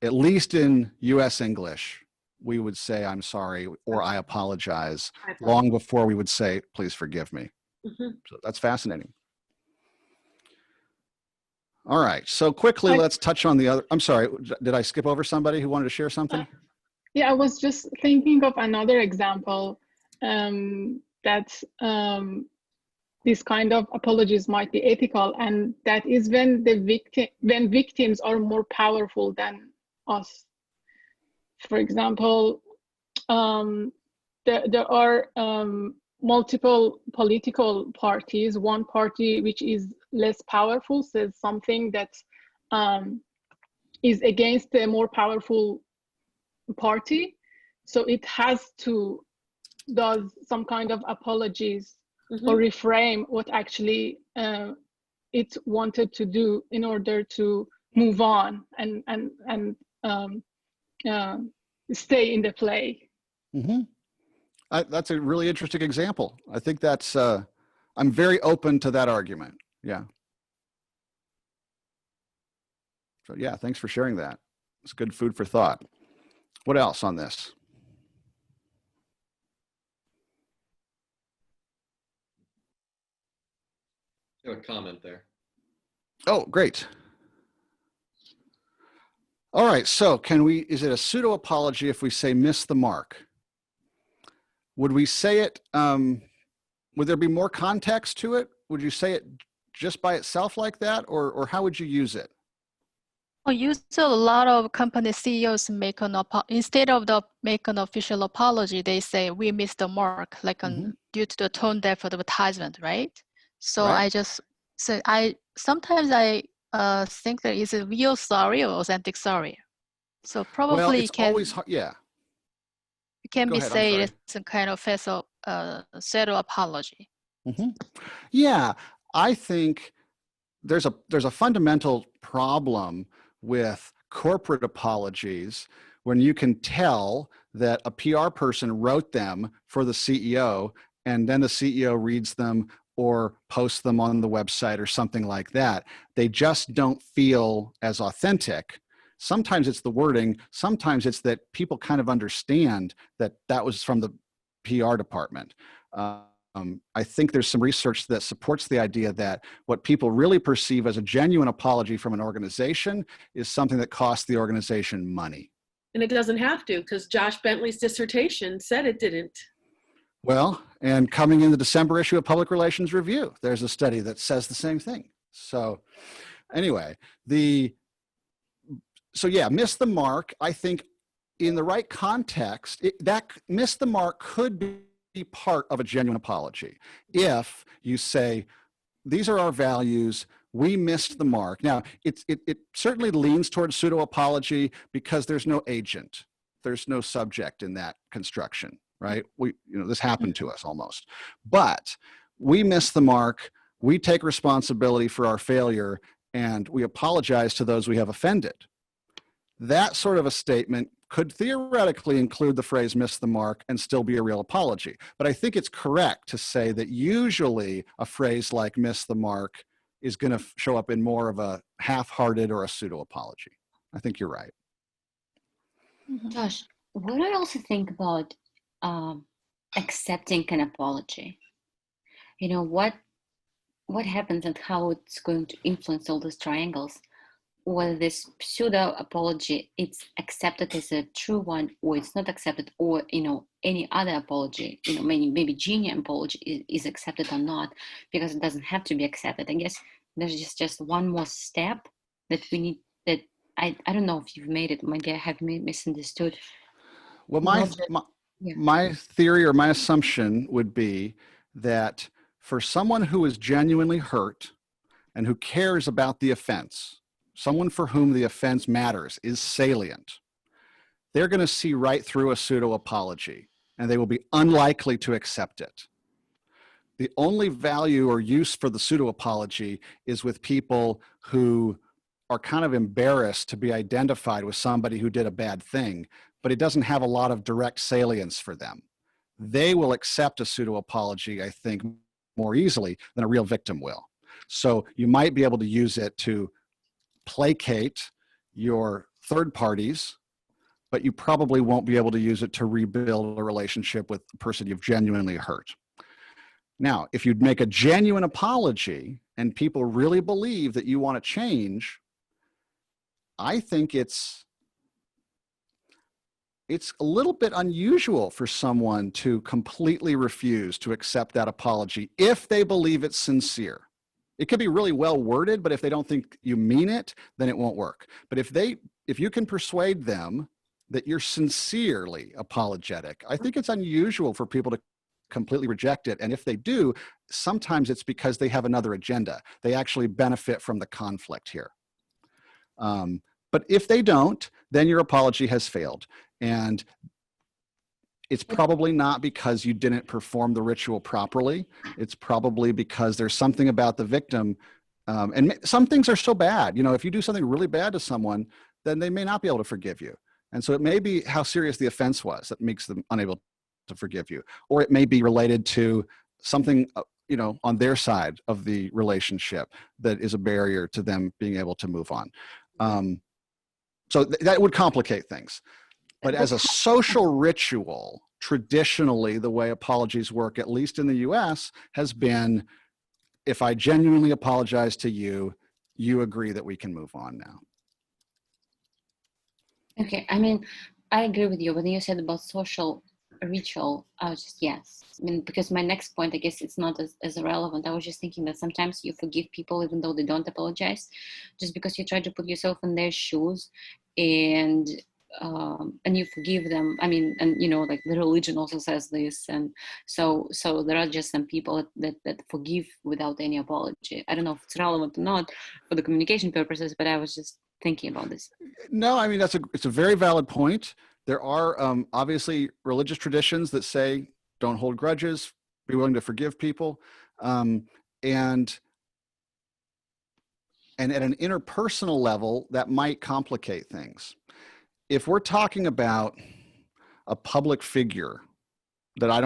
at least in US English, we would say, I'm sorry, or I apologize, long before we would say, please forgive me. So that's fascinating. All right, so quickly, let's touch on the other. I'm sorry, did I skip over somebody who wanted to share something? Yeah, I was just thinking of another example that this kind of apologies might be ethical, and that is when victims are more powerful than us. For example, there are multiple political parties. One party which is less powerful says something that is against the more powerful party, so it has to does some kind of apologies or reframe what actually it wanted to do in order to move on and stay in the play. That's a really interesting example. I think that's, I'm very open to that argument. Yeah. So yeah, thanks for sharing that. It's good food for thought. What else on this? I have a comment there. Oh, great. All right, so is it a pseudo-apology if we say miss the mark? Would we say it, would there be more context to it? Would you say it just by itself like that, or how would you use it? Well, usually a lot of company CEOs make instead of make an official apology, they say we missed the mark, like due to the tone deaf advertisement, right? So right. Sometimes I think that is a real sorry or authentic sorry. So probably well, it's always hard, yeah. It can be said it's some kind of pseudo-apology. Yeah, I think there's a fundamental problem with corporate apologies when you can tell that a PR person wrote them for the CEO and then the CEO reads them or posts them on the website or something like that. They just don't feel as authentic. Sometimes it's the wording. Sometimes it's that people kind of understand that that was from the PR department. I think there's some research that supports the idea that what people really perceive as a genuine apology from an organization is something that costs the organization money. And it doesn't have to, because Josh Bentley's dissertation said it didn't. Well, and coming in the December issue of Public Relations Review, there's a study that says the same thing. So anyway, so yeah, miss the mark. I think in the right context, that miss the mark could be part of a genuine apology. If you say, these are our values, we missed the mark. Now, it certainly leans towards pseudo-apology because there's no agent. There's no subject in that construction. right? This happened to us almost, but we missed the mark. We take responsibility for our failure and we apologize to those we have offended. That sort of a statement could theoretically include the phrase miss the mark and still be a real apology. But I think it's correct to say that usually a phrase like miss the mark is going to show up in more of a half-hearted or a pseudo-apology. I think you're right. Josh, what do I also think about accepting an apology? What happens and how it's going to influence all those triangles? Whether this pseudo-apology, it's accepted as a true one, or it's not accepted, or any other apology, maybe genuine apology is accepted or not, because it doesn't have to be accepted. I guess there's just one more step that we need. That I don't know if you've made it. Maybe I have misunderstood. Well, my theory or my assumption would be that for someone who is genuinely hurt and who cares about the offense, someone for whom the offense matters, is salient, they're going to see right through a pseudo-apology and they will be unlikely to accept it. The only value or use for the pseudo-apology is with people who are kind of embarrassed to be identified with somebody who did a bad thing, but it doesn't have a lot of direct salience for them. They will accept a pseudo-apology, I think, more easily than a real victim will. So you might be able to use it to placate your third parties, but you probably won't be able to use it to rebuild a relationship with the person you've genuinely hurt. Now, if you'd make a genuine apology and people really believe that you want to change, I think it's a little bit unusual for someone to completely refuse to accept that apology if they believe it's sincere. It could be really well worded, but if they don't think you mean it, then it won't work. But if you can persuade them that you're sincerely apologetic, I think it's unusual for people to completely reject it. And if they do, sometimes it's because they have another agenda. They actually benefit from the conflict here. But if they don't, then your apology has failed. And it's probably not because you didn't perform the ritual properly. It's probably because there's something about the victim. And some things are so bad. If you do something really bad to someone, then they may not be able to forgive you. And so it may be how serious the offense was that makes them unable to forgive you. Or it may be related to something, on their side of the relationship that is a barrier to them being able to move on. So that would complicate things. But as a social ritual, traditionally, the way apologies work, at least in the US, has been, if I genuinely apologize to you, you agree that we can move on now. Okay, I agree with you. When you said about social ritual, I was just, yes. Because my next point, I guess it's not as relevant. I was just thinking that sometimes you forgive people even though they don't apologize, just because you try to put yourself in their shoes and you forgive them. Like the religion also says this, and so there are just some people that forgive without any apology. I don't know if it's relevant or not for the communication purposes, but I was just thinking about this. No, it's a very valid point. There are obviously religious traditions that say don't hold grudges, be willing to forgive people, and at an interpersonal level, that might complicate things. If we're talking about a public figure that I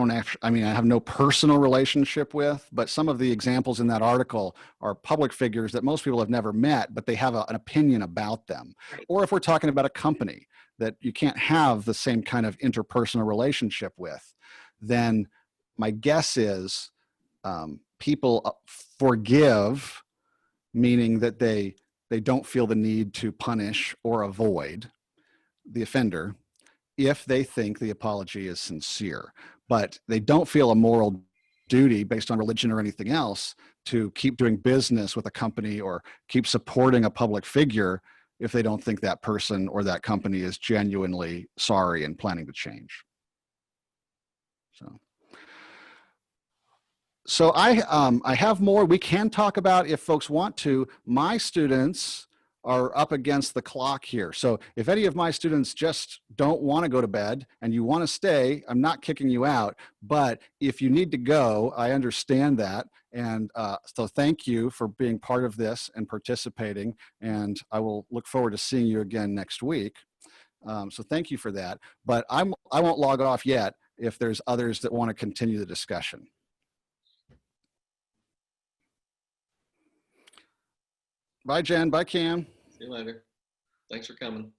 have no personal relationship with, but some of the examples in that article are public figures that most people have never met, but they have an opinion about them. Right. Or if we're talking about a company that you can't have the same kind of interpersonal relationship with, then my guess is people forgive, meaning that they don't feel the need to punish or avoid the offender if they think the apology is sincere, but they don't feel a moral duty based on religion or anything else to keep doing business with a company or keep supporting a public figure if they don't think that person or that company is genuinely sorry and planning to change. So I have more we can talk about if folks want to. My students are up against the clock here. So if any of my students just don't want to go to bed and you want to stay, I'm not kicking you out. But if you need to go, I understand that. And so thank you for being part of this and participating. And I will look forward to seeing you again next week. So thank you for that. But I won't log off yet if there's others that want to continue the discussion. Bye, Jen. Bye, Cam. See you later. Thanks for coming.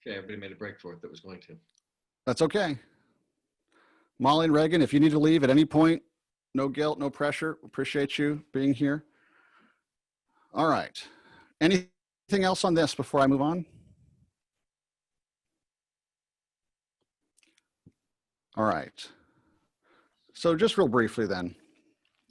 Okay, everybody made a break for it that was going to. That's okay. Molly and Reagan, if you need to leave at any point, no guilt, no pressure. Appreciate you being here. All right. Anything else on this before I move on? All right. So just real briefly then,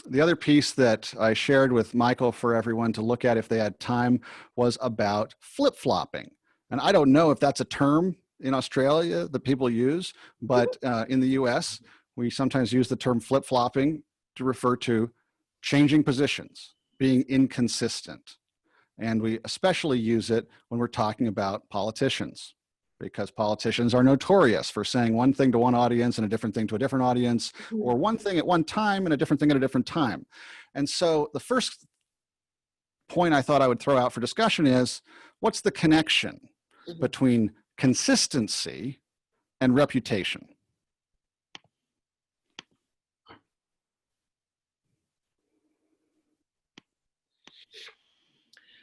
the other piece that I shared with Michael for everyone to look at if they had time was about flip-flopping. And I don't know if that's a term in Australia that people use, but in the US, we sometimes use the term flip-flopping to refer to changing positions, being inconsistent. And we especially use it when we're talking about politicians, because politicians are notorious for saying one thing to one audience and a different thing to a different audience, or one thing at one time and a different thing at a different time. And so the first point I thought I would throw out for discussion is, what's the connection between consistency and reputation?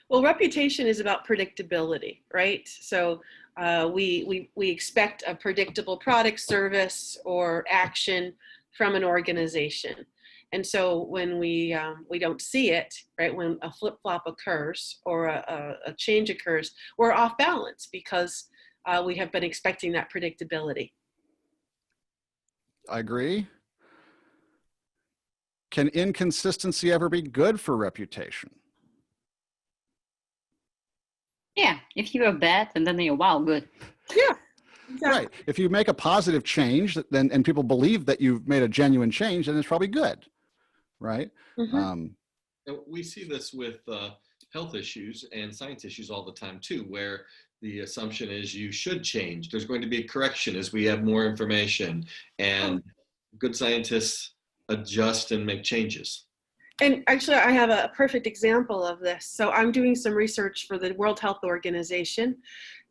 Well, reputation is about predictability, right? So we expect a predictable product, service, or action from an organization. And so when we don't see it, right, when a flip-flop occurs or a change occurs, we're off balance because we have been expecting that predictability. I agree. Can inconsistency ever be good for reputation? Yeah, if you are bad and then you're wow, good. Yeah. Exactly. Right. If you make a positive change then and people believe that you've made a genuine change, then it's probably good, right? And we see this with health issues and science issues all the time too, where the assumption is you should change. There's going to be a correction as we have more information, and good scientists adjust and make changes. And actually, I have a perfect example of this. So I'm doing some research for the World Health Organization.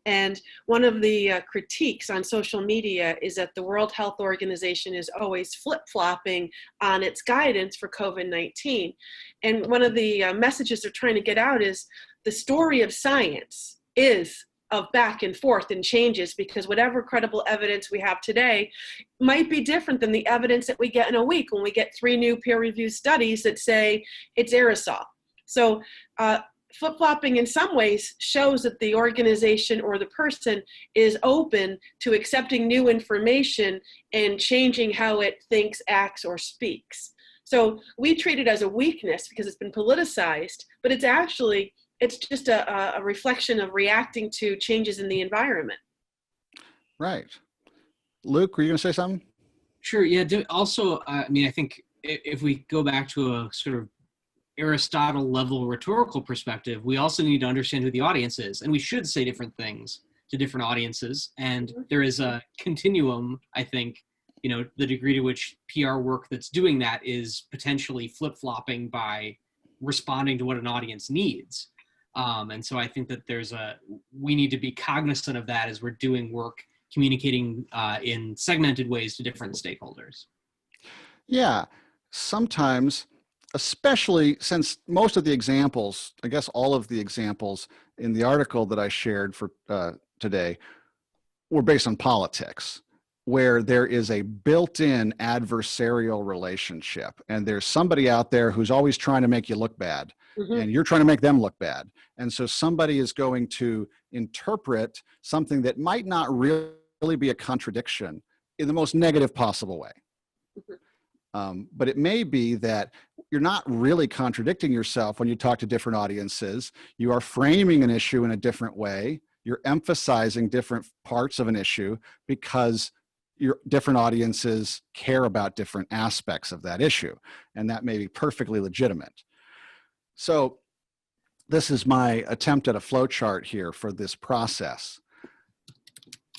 And one of the critiques on social media is that the World Health Organization is always flip-flopping on its guidance for COVID-19. And one of the messages they're trying to get out is the story of science is of back and forth and changes, because whatever credible evidence we have today might be different than the evidence that we get in a week when we get 3 new peer-reviewed studies that say it's aerosol. So flip-flopping in some ways shows that the organization or the person is open to accepting new information and changing how it thinks, acts, or speaks. So we treat it as a weakness because it's been politicized, but it's actually, it's just a reflection of reacting to changes in the environment. Right. Luke, were you going to say something? Sure. Yeah. Also, I mean, I think if we go back to a sort of Aristotle level rhetorical perspective, we also need to understand who the audience is, and we should say different things to different audiences. And there is a continuum, I think, you know, the degree to which PR work that's doing that is potentially flip-flopping by responding to what an audience needs. And so I think that we need to be cognizant of that as we're doing work, communicating in segmented ways to different stakeholders. Yeah, sometimes, especially since most of the examples, I guess all of the examples in the article that I shared for today were based on politics, where there is a built-in adversarial relationship, and there's somebody out there who's always trying to make you look bad, and you're trying to make them look bad. And so somebody is going to interpret something that might not really be a contradiction in the most negative possible way. But it may be that you're not really contradicting yourself when you talk to different audiences. You are framing an issue in a different way. You're emphasizing different parts of an issue because your different audiences care about different aspects of that issue, and that may be perfectly legitimate. So this is my attempt at a flow chart here for this process.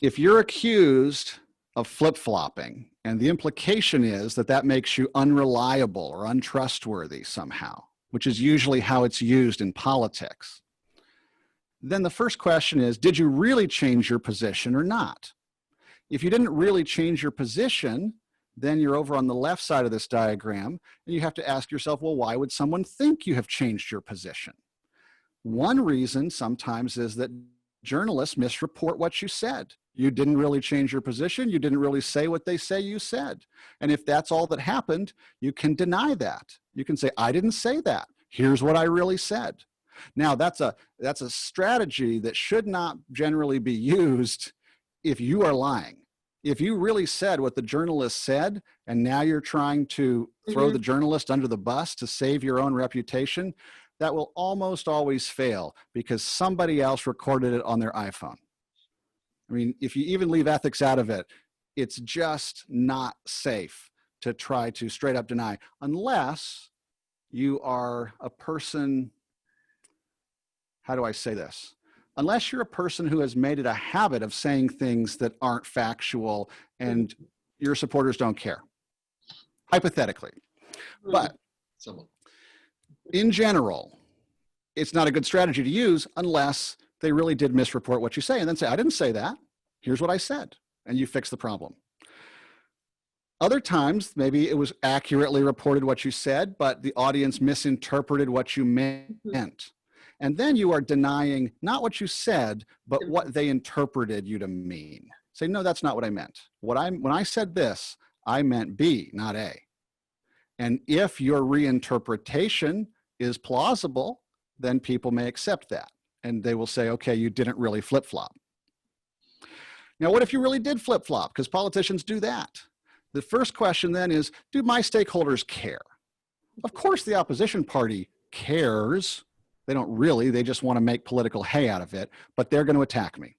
If you're accused of flip-flopping, and the implication is that that makes you unreliable or untrustworthy somehow, which is usually how it's used in politics, then the first question is, did you really change your position or not? If you didn't really change your position, then you're over on the left side of this diagram, and you have to ask yourself, well, why would someone think you have changed your position? One reason sometimes is that journalists misreport what you said. You didn't really change your position. You didn't really say what they say you said. And if that's all that happened, you can deny that. You can say, I didn't say that. Here's what I really said. Now, that's a strategy that should not generally be used if you are lying. If you really said what the journalist said, and now you're trying to throw the journalist under the bus to save your own reputation, that will almost always fail because somebody else recorded it on their iPhone. I mean, if you even leave ethics out of it, it's just not safe to try to straight up deny, unless you are a person, how do I say this? Unless you're a person who has made it a habit of saying things that aren't factual and your supporters don't care, hypothetically. But in general, it's not a good strategy to use unless they really did misreport what you say, and then say, I didn't say that. Here's what I said. And you fix the problem. Other times, maybe it was accurately reported what you said, but the audience misinterpreted what you meant. And then you are denying not what you said, but what they interpreted you to mean. Say, no, that's not what I meant. When I said this, I meant B, not A. And if your reinterpretation is plausible, then people may accept that. And they will say, okay, you didn't really flip-flop. Now, what if you really did flip-flop? Because politicians do that. The first question then is, do my stakeholders care? Of course, the opposition party cares. They don't really, they just want to make political hay out of it, but they're going to attack me.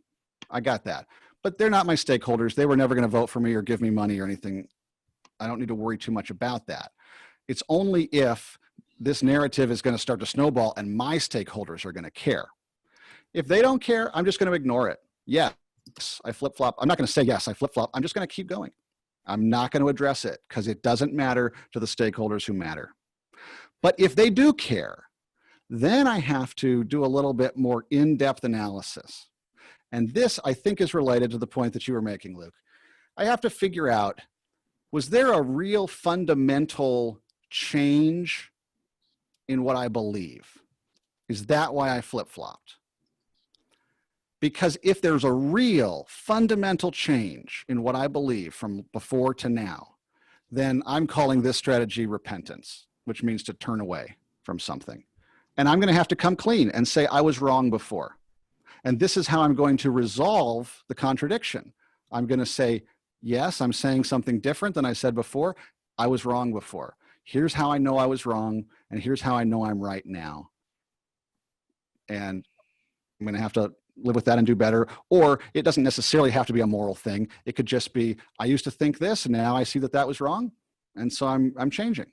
I got that. But they're not my stakeholders. They were never going to vote for me or give me money or anything. I don't need to worry too much about that. It's only if this narrative is going to start to snowball and my stakeholders are going to care. If they don't care, I'm just going to ignore it. Yes, I flip-flop. I'm not going to say yes, I flip-flop. I'm just going to keep going. I'm not going to address it because it doesn't matter to the stakeholders who matter. But if they do care, then I have to do a little bit more in-depth analysis. And this, I think, is related to the point that you were making, Luke. I have to figure out, was there a real fundamental change in what I believe? Is that why I flip-flopped? Because if there's a real fundamental change in what I believe from before to now, then I'm calling this strategy repentance, which means to turn away from something. And I'm going to have to come clean and say I was wrong before. And this is how I'm going to resolve the contradiction. I'm going to say, yes, I'm saying something different than I said before. I was wrong before. Here's how I know I was wrong, and here's how I know I'm right now. And I'm going to have to live with that and do better. Or it doesn't necessarily have to be a moral thing. It could just be, I used to think this, and now I see that that was wrong. And so I'm changing.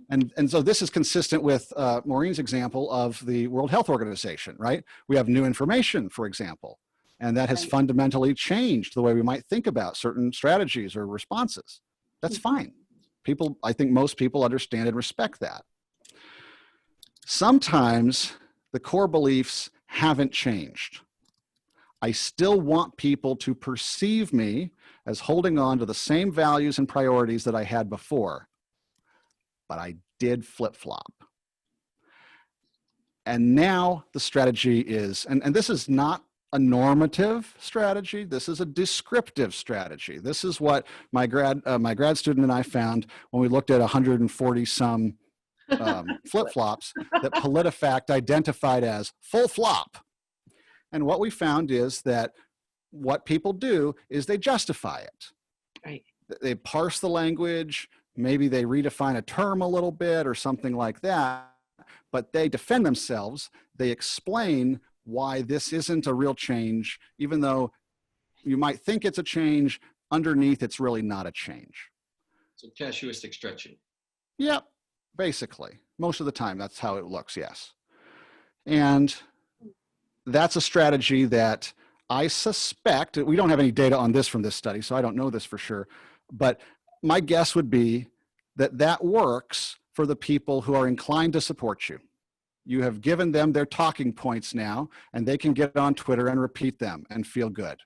And so this is consistent with Maureen's example of the World Health Organization, right? We have new information, for example, and that has fundamentally changed the way we might think about certain strategies or responses. That's fine. People, I think most people understand and respect that. Sometimes the core beliefs haven't changed. I still want people to perceive me as holding on to the same values and priorities that I had before, but I did flip-flop. And now the strategy is, and this is not a normative strategy, this is a descriptive strategy. This is what my grad student and I found when we looked at 140 some flip-flops that PolitiFact identified as full flop. And what we found is that what people do is they justify it. Right. They parse the language, maybe they redefine a term a little bit or something like that, but they defend themselves. They explain why this isn't a real change, even though you might think it's a change, underneath it's really not a change. So casuistic stretching. Yep, basically. Most of the time, that's how it looks, yes. And that's a strategy that I suspect, we don't have any data on this from this study, so I don't know this for sure, but my guess would be that that works for the people who are inclined to support you. You have given them their talking points now, and they can get on Twitter and repeat them and feel good.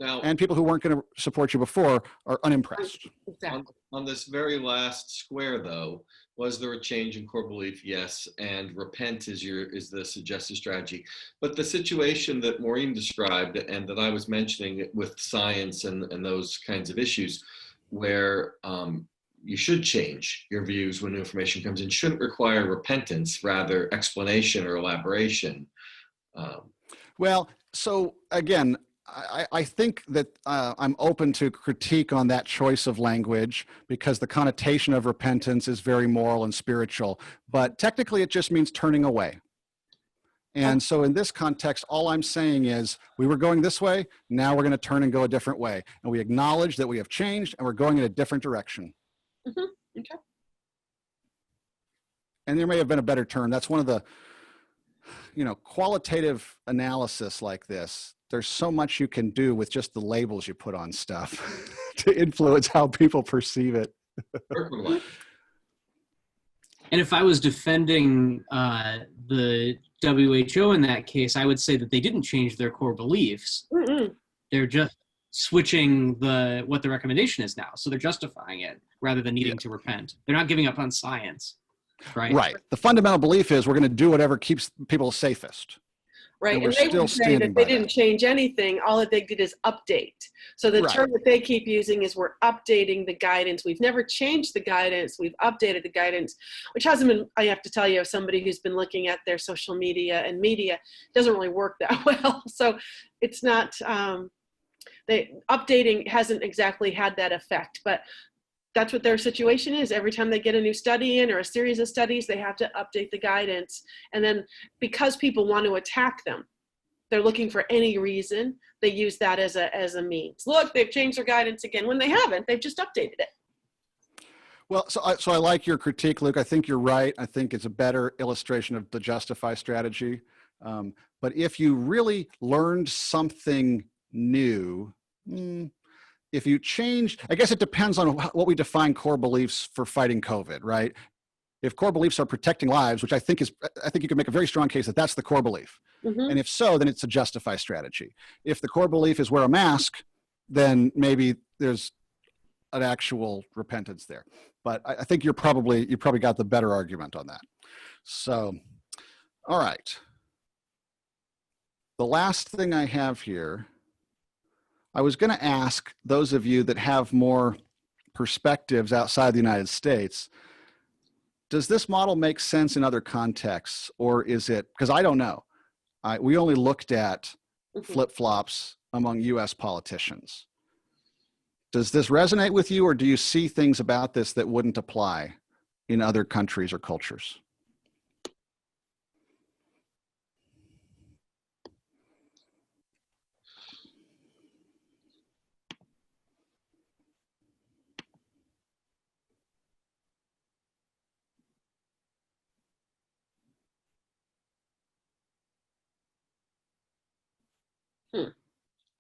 Now, And people who weren't going to support you before are unimpressed. on this very last square, though, was there a change in core belief? Yes, and repent is the suggested strategy. But the situation that Maureen described and that I was mentioning with science and those kinds of issues, where you should change your views when new information comes in, shouldn't require repentance, rather explanation or elaboration. Well, so again, I think that I'm open to critique on that choice of language because the connotation of repentance is very moral and spiritual, but technically it just means turning away. And so in this context, all I'm saying is we were going this way, now we're going to turn and go a different way. And we acknowledge that we have changed and we're going in a different direction. Mm-hmm. Okay. And there may have been a better term. That's one of the, qualitative analysis like this. There's so much you can do with just the labels you put on stuff to influence how people perceive it. And if I was defending the WHO in that case, I would say that they didn't change their core beliefs. Mm-mm. They're just switching what the recommendation is now. So they're justifying it rather than needing to repent. They're not giving up on science, right? Right. The fundamental belief is we're going to do whatever keeps people safest. Right, And and we're they still would say standing that they by didn't change anything. All that they did is update. So the Right. term that they keep using is we're updating the guidance. We've never changed the guidance. We've updated the guidance, which hasn't been, I have to tell you, as somebody who's been looking at their social media and media, doesn't really work that well. So it's not, updating hasn't exactly had that effect, but that's what their situation is. Every time they get a new study in or a series of studies, they have to update the guidance. And then because people want to attack them, they're looking for any reason, they use that as a means. Look, they've changed their guidance again, when they haven't. They've just updated it. Well, so I like your critique, Luke. I think you're right. I think it's a better illustration of the justify strategy. But if you really learned something new, if you change, I guess it depends on what we define core beliefs for fighting COVID, right? If core beliefs are protecting lives, which I think you can make a very strong case that that's the core belief. Mm-hmm. And if so, then it's a justify strategy. If the core belief is wear a mask, then maybe there's an actual repentance there. But I think you probably got the better argument on that. So, all right. The last thing I have here, I was going to ask those of you that have more perspectives outside the United States, does this model make sense in other contexts, or is it, because I don't know. We only looked at flip-flops among US politicians. Does this resonate with you, or do you see things about this that wouldn't apply in other countries or cultures?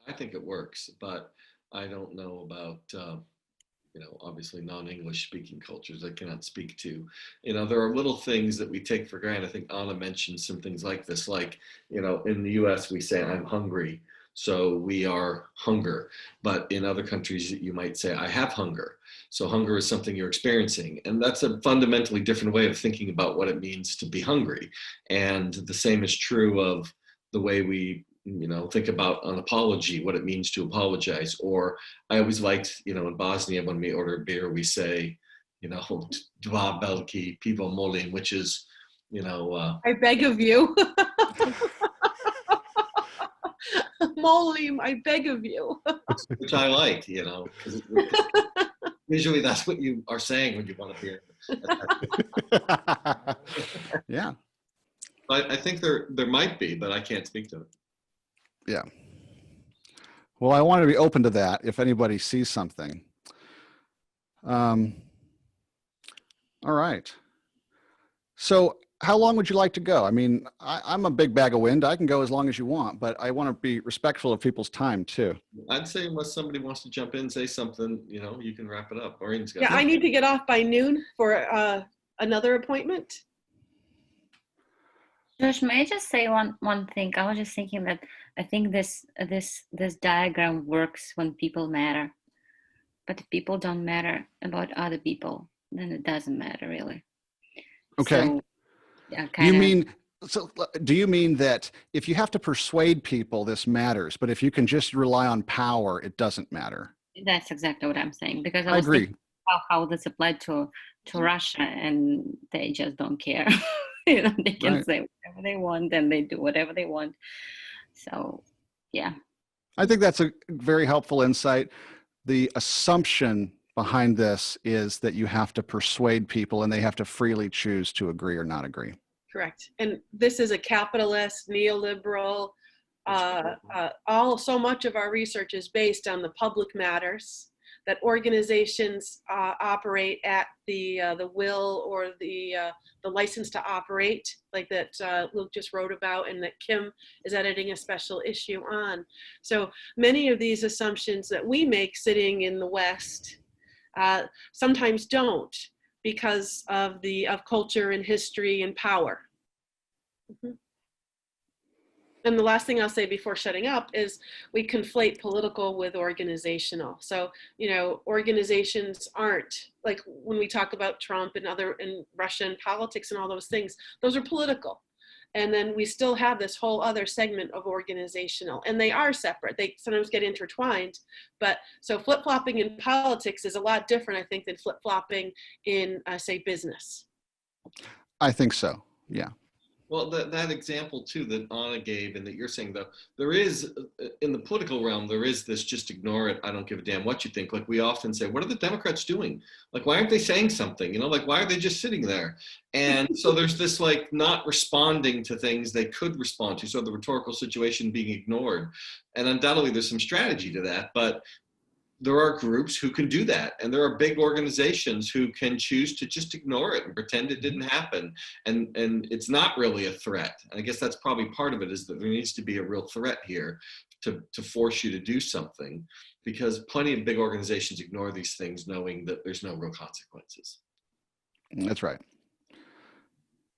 I think it works, but I don't know about, obviously non-English speaking cultures I cannot speak to. There are little things that we take for granted. I think Anna mentioned some things like this, like, in the US we say, I'm hungry. So we are hunger. But in other countries, you might say, I have hunger. So hunger is something you're experiencing. And that's a fundamentally different way of thinking about what it means to be hungry. And the same is true of the way we think about an apology, what it means to apologize. Or I always liked, in Bosnia, when we order beer, we say, dva belki pivo molim, which is, I beg of you. Molim, I beg of you. which I like, because usually that's what you are saying when you want to hear. Yeah. I think there might be, but I can't speak to it. Yeah. Well, I want to be open to that if anybody sees something. All right. So how long would you like to go? I mean, I'm a big bag of wind. I can go as long as you want, but I want to be respectful of people's time too. I'd say unless somebody wants to jump in, say something, you know, you can wrap it up. Maureen's got Yeah, I need to get off by noon for another appointment. Josh, may I just say one thing? I was just thinking that I think this diagram works when people matter, but if people don't matter about other people, then it doesn't matter really. Okay. So, yeah, do you mean that if you have to persuade people, this matters, but if you can just rely on power, it doesn't matter? That's exactly what I'm saying, because I was agree. thinking about how this applied to Russia, and they just don't care. You know, they can Right. say whatever they want and they do whatever they want. So, yeah. I think that's a very helpful insight. The assumption behind this is that you have to persuade people and they have to freely choose to agree or not agree. Correct. And this is a capitalist, neoliberal, so much of our research is based on the public matters, that organizations operate at the will or the license to operate, like that Luke just wrote about and that Kim is editing a special issue on. So many of these assumptions that we make sitting in the West sometimes don't, because of culture and history and power. Mm-hmm. And the last thing I'll say before shutting up is we conflate political with organizational. So, you know, organizations aren't, like when we talk about Trump and Russian politics and all those things, those are political. And then we still have this whole other segment of organizational, and they are separate. They sometimes get intertwined, but so flip-flopping in politics is a lot different, I think, than flip-flopping in, say, business. I think so, yeah. Well, that example too that Anna gave and that you're saying, though, there is, in the political realm, there is this just ignore it, I don't give a damn what you think. Like we often say, what are the Democrats doing? Like, why aren't they saying something? You know, like, why are they just sitting there? And so there's this like not responding to things they could respond to. So the rhetorical situation being ignored. And undoubtedly there's some strategy to that, but there are groups who can do that, and there are big organizations who can choose to just ignore it and pretend it didn't happen, and it's not really a threat. And I guess that's probably part of it, is that there needs to be a real threat here to force you to do something, because plenty of big organizations ignore these things knowing that there's no real consequences. That's right.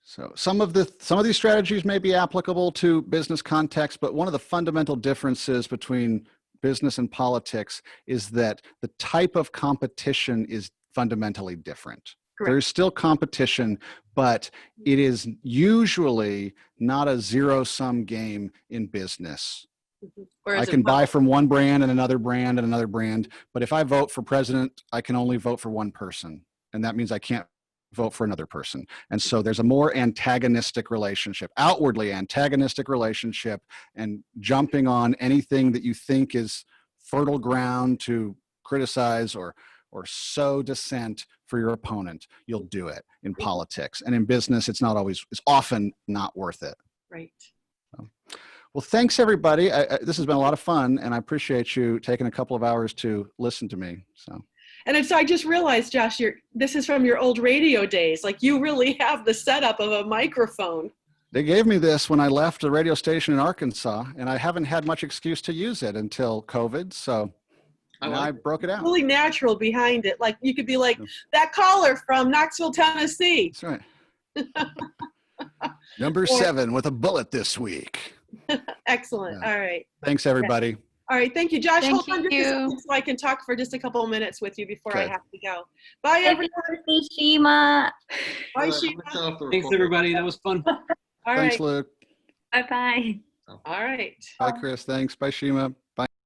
So some of these strategies may be applicable to business context, but one of the fundamental differences between business and politics is that the type of competition is fundamentally different. Correct. There's still competition, but it is usually not a zero-sum game in business. Mm-hmm. I can buy from one brand and another brand and another brand, but if I vote for president, I can only vote for one person, and that means I can't vote for another person. And so there's a more antagonistic relationship, outwardly antagonistic relationship, and jumping on anything that you think is fertile ground to criticize or sow dissent for your opponent. You'll do it in politics. And in business, it's often not worth it. Right. Well, thanks everybody. This has been a lot of fun, and I appreciate you taking a couple of hours to listen to me. So. And so I just realized, Josh, this is from your old radio days. Like, you really have the setup of a microphone. They gave me this when I left a radio station in Arkansas, and I haven't had much excuse to use it until COVID. So I broke it out. Really natural behind it. Like, you could be like, that caller from Knoxville, Tennessee. That's right. Number 7 with a bullet this week. Excellent. Yeah. All right. Thanks, everybody. Okay. All right. Thank you, Josh. Thank Hold on just a second so I can talk for just a couple of minutes with you before I have to go. Bye, everyone. Shima. Bye, Shima. Thanks, everybody. That was fun. All Thanks, right. Luke. Bye-bye. All right. Bye, Chris. Thanks. Bye, Shima. Bye.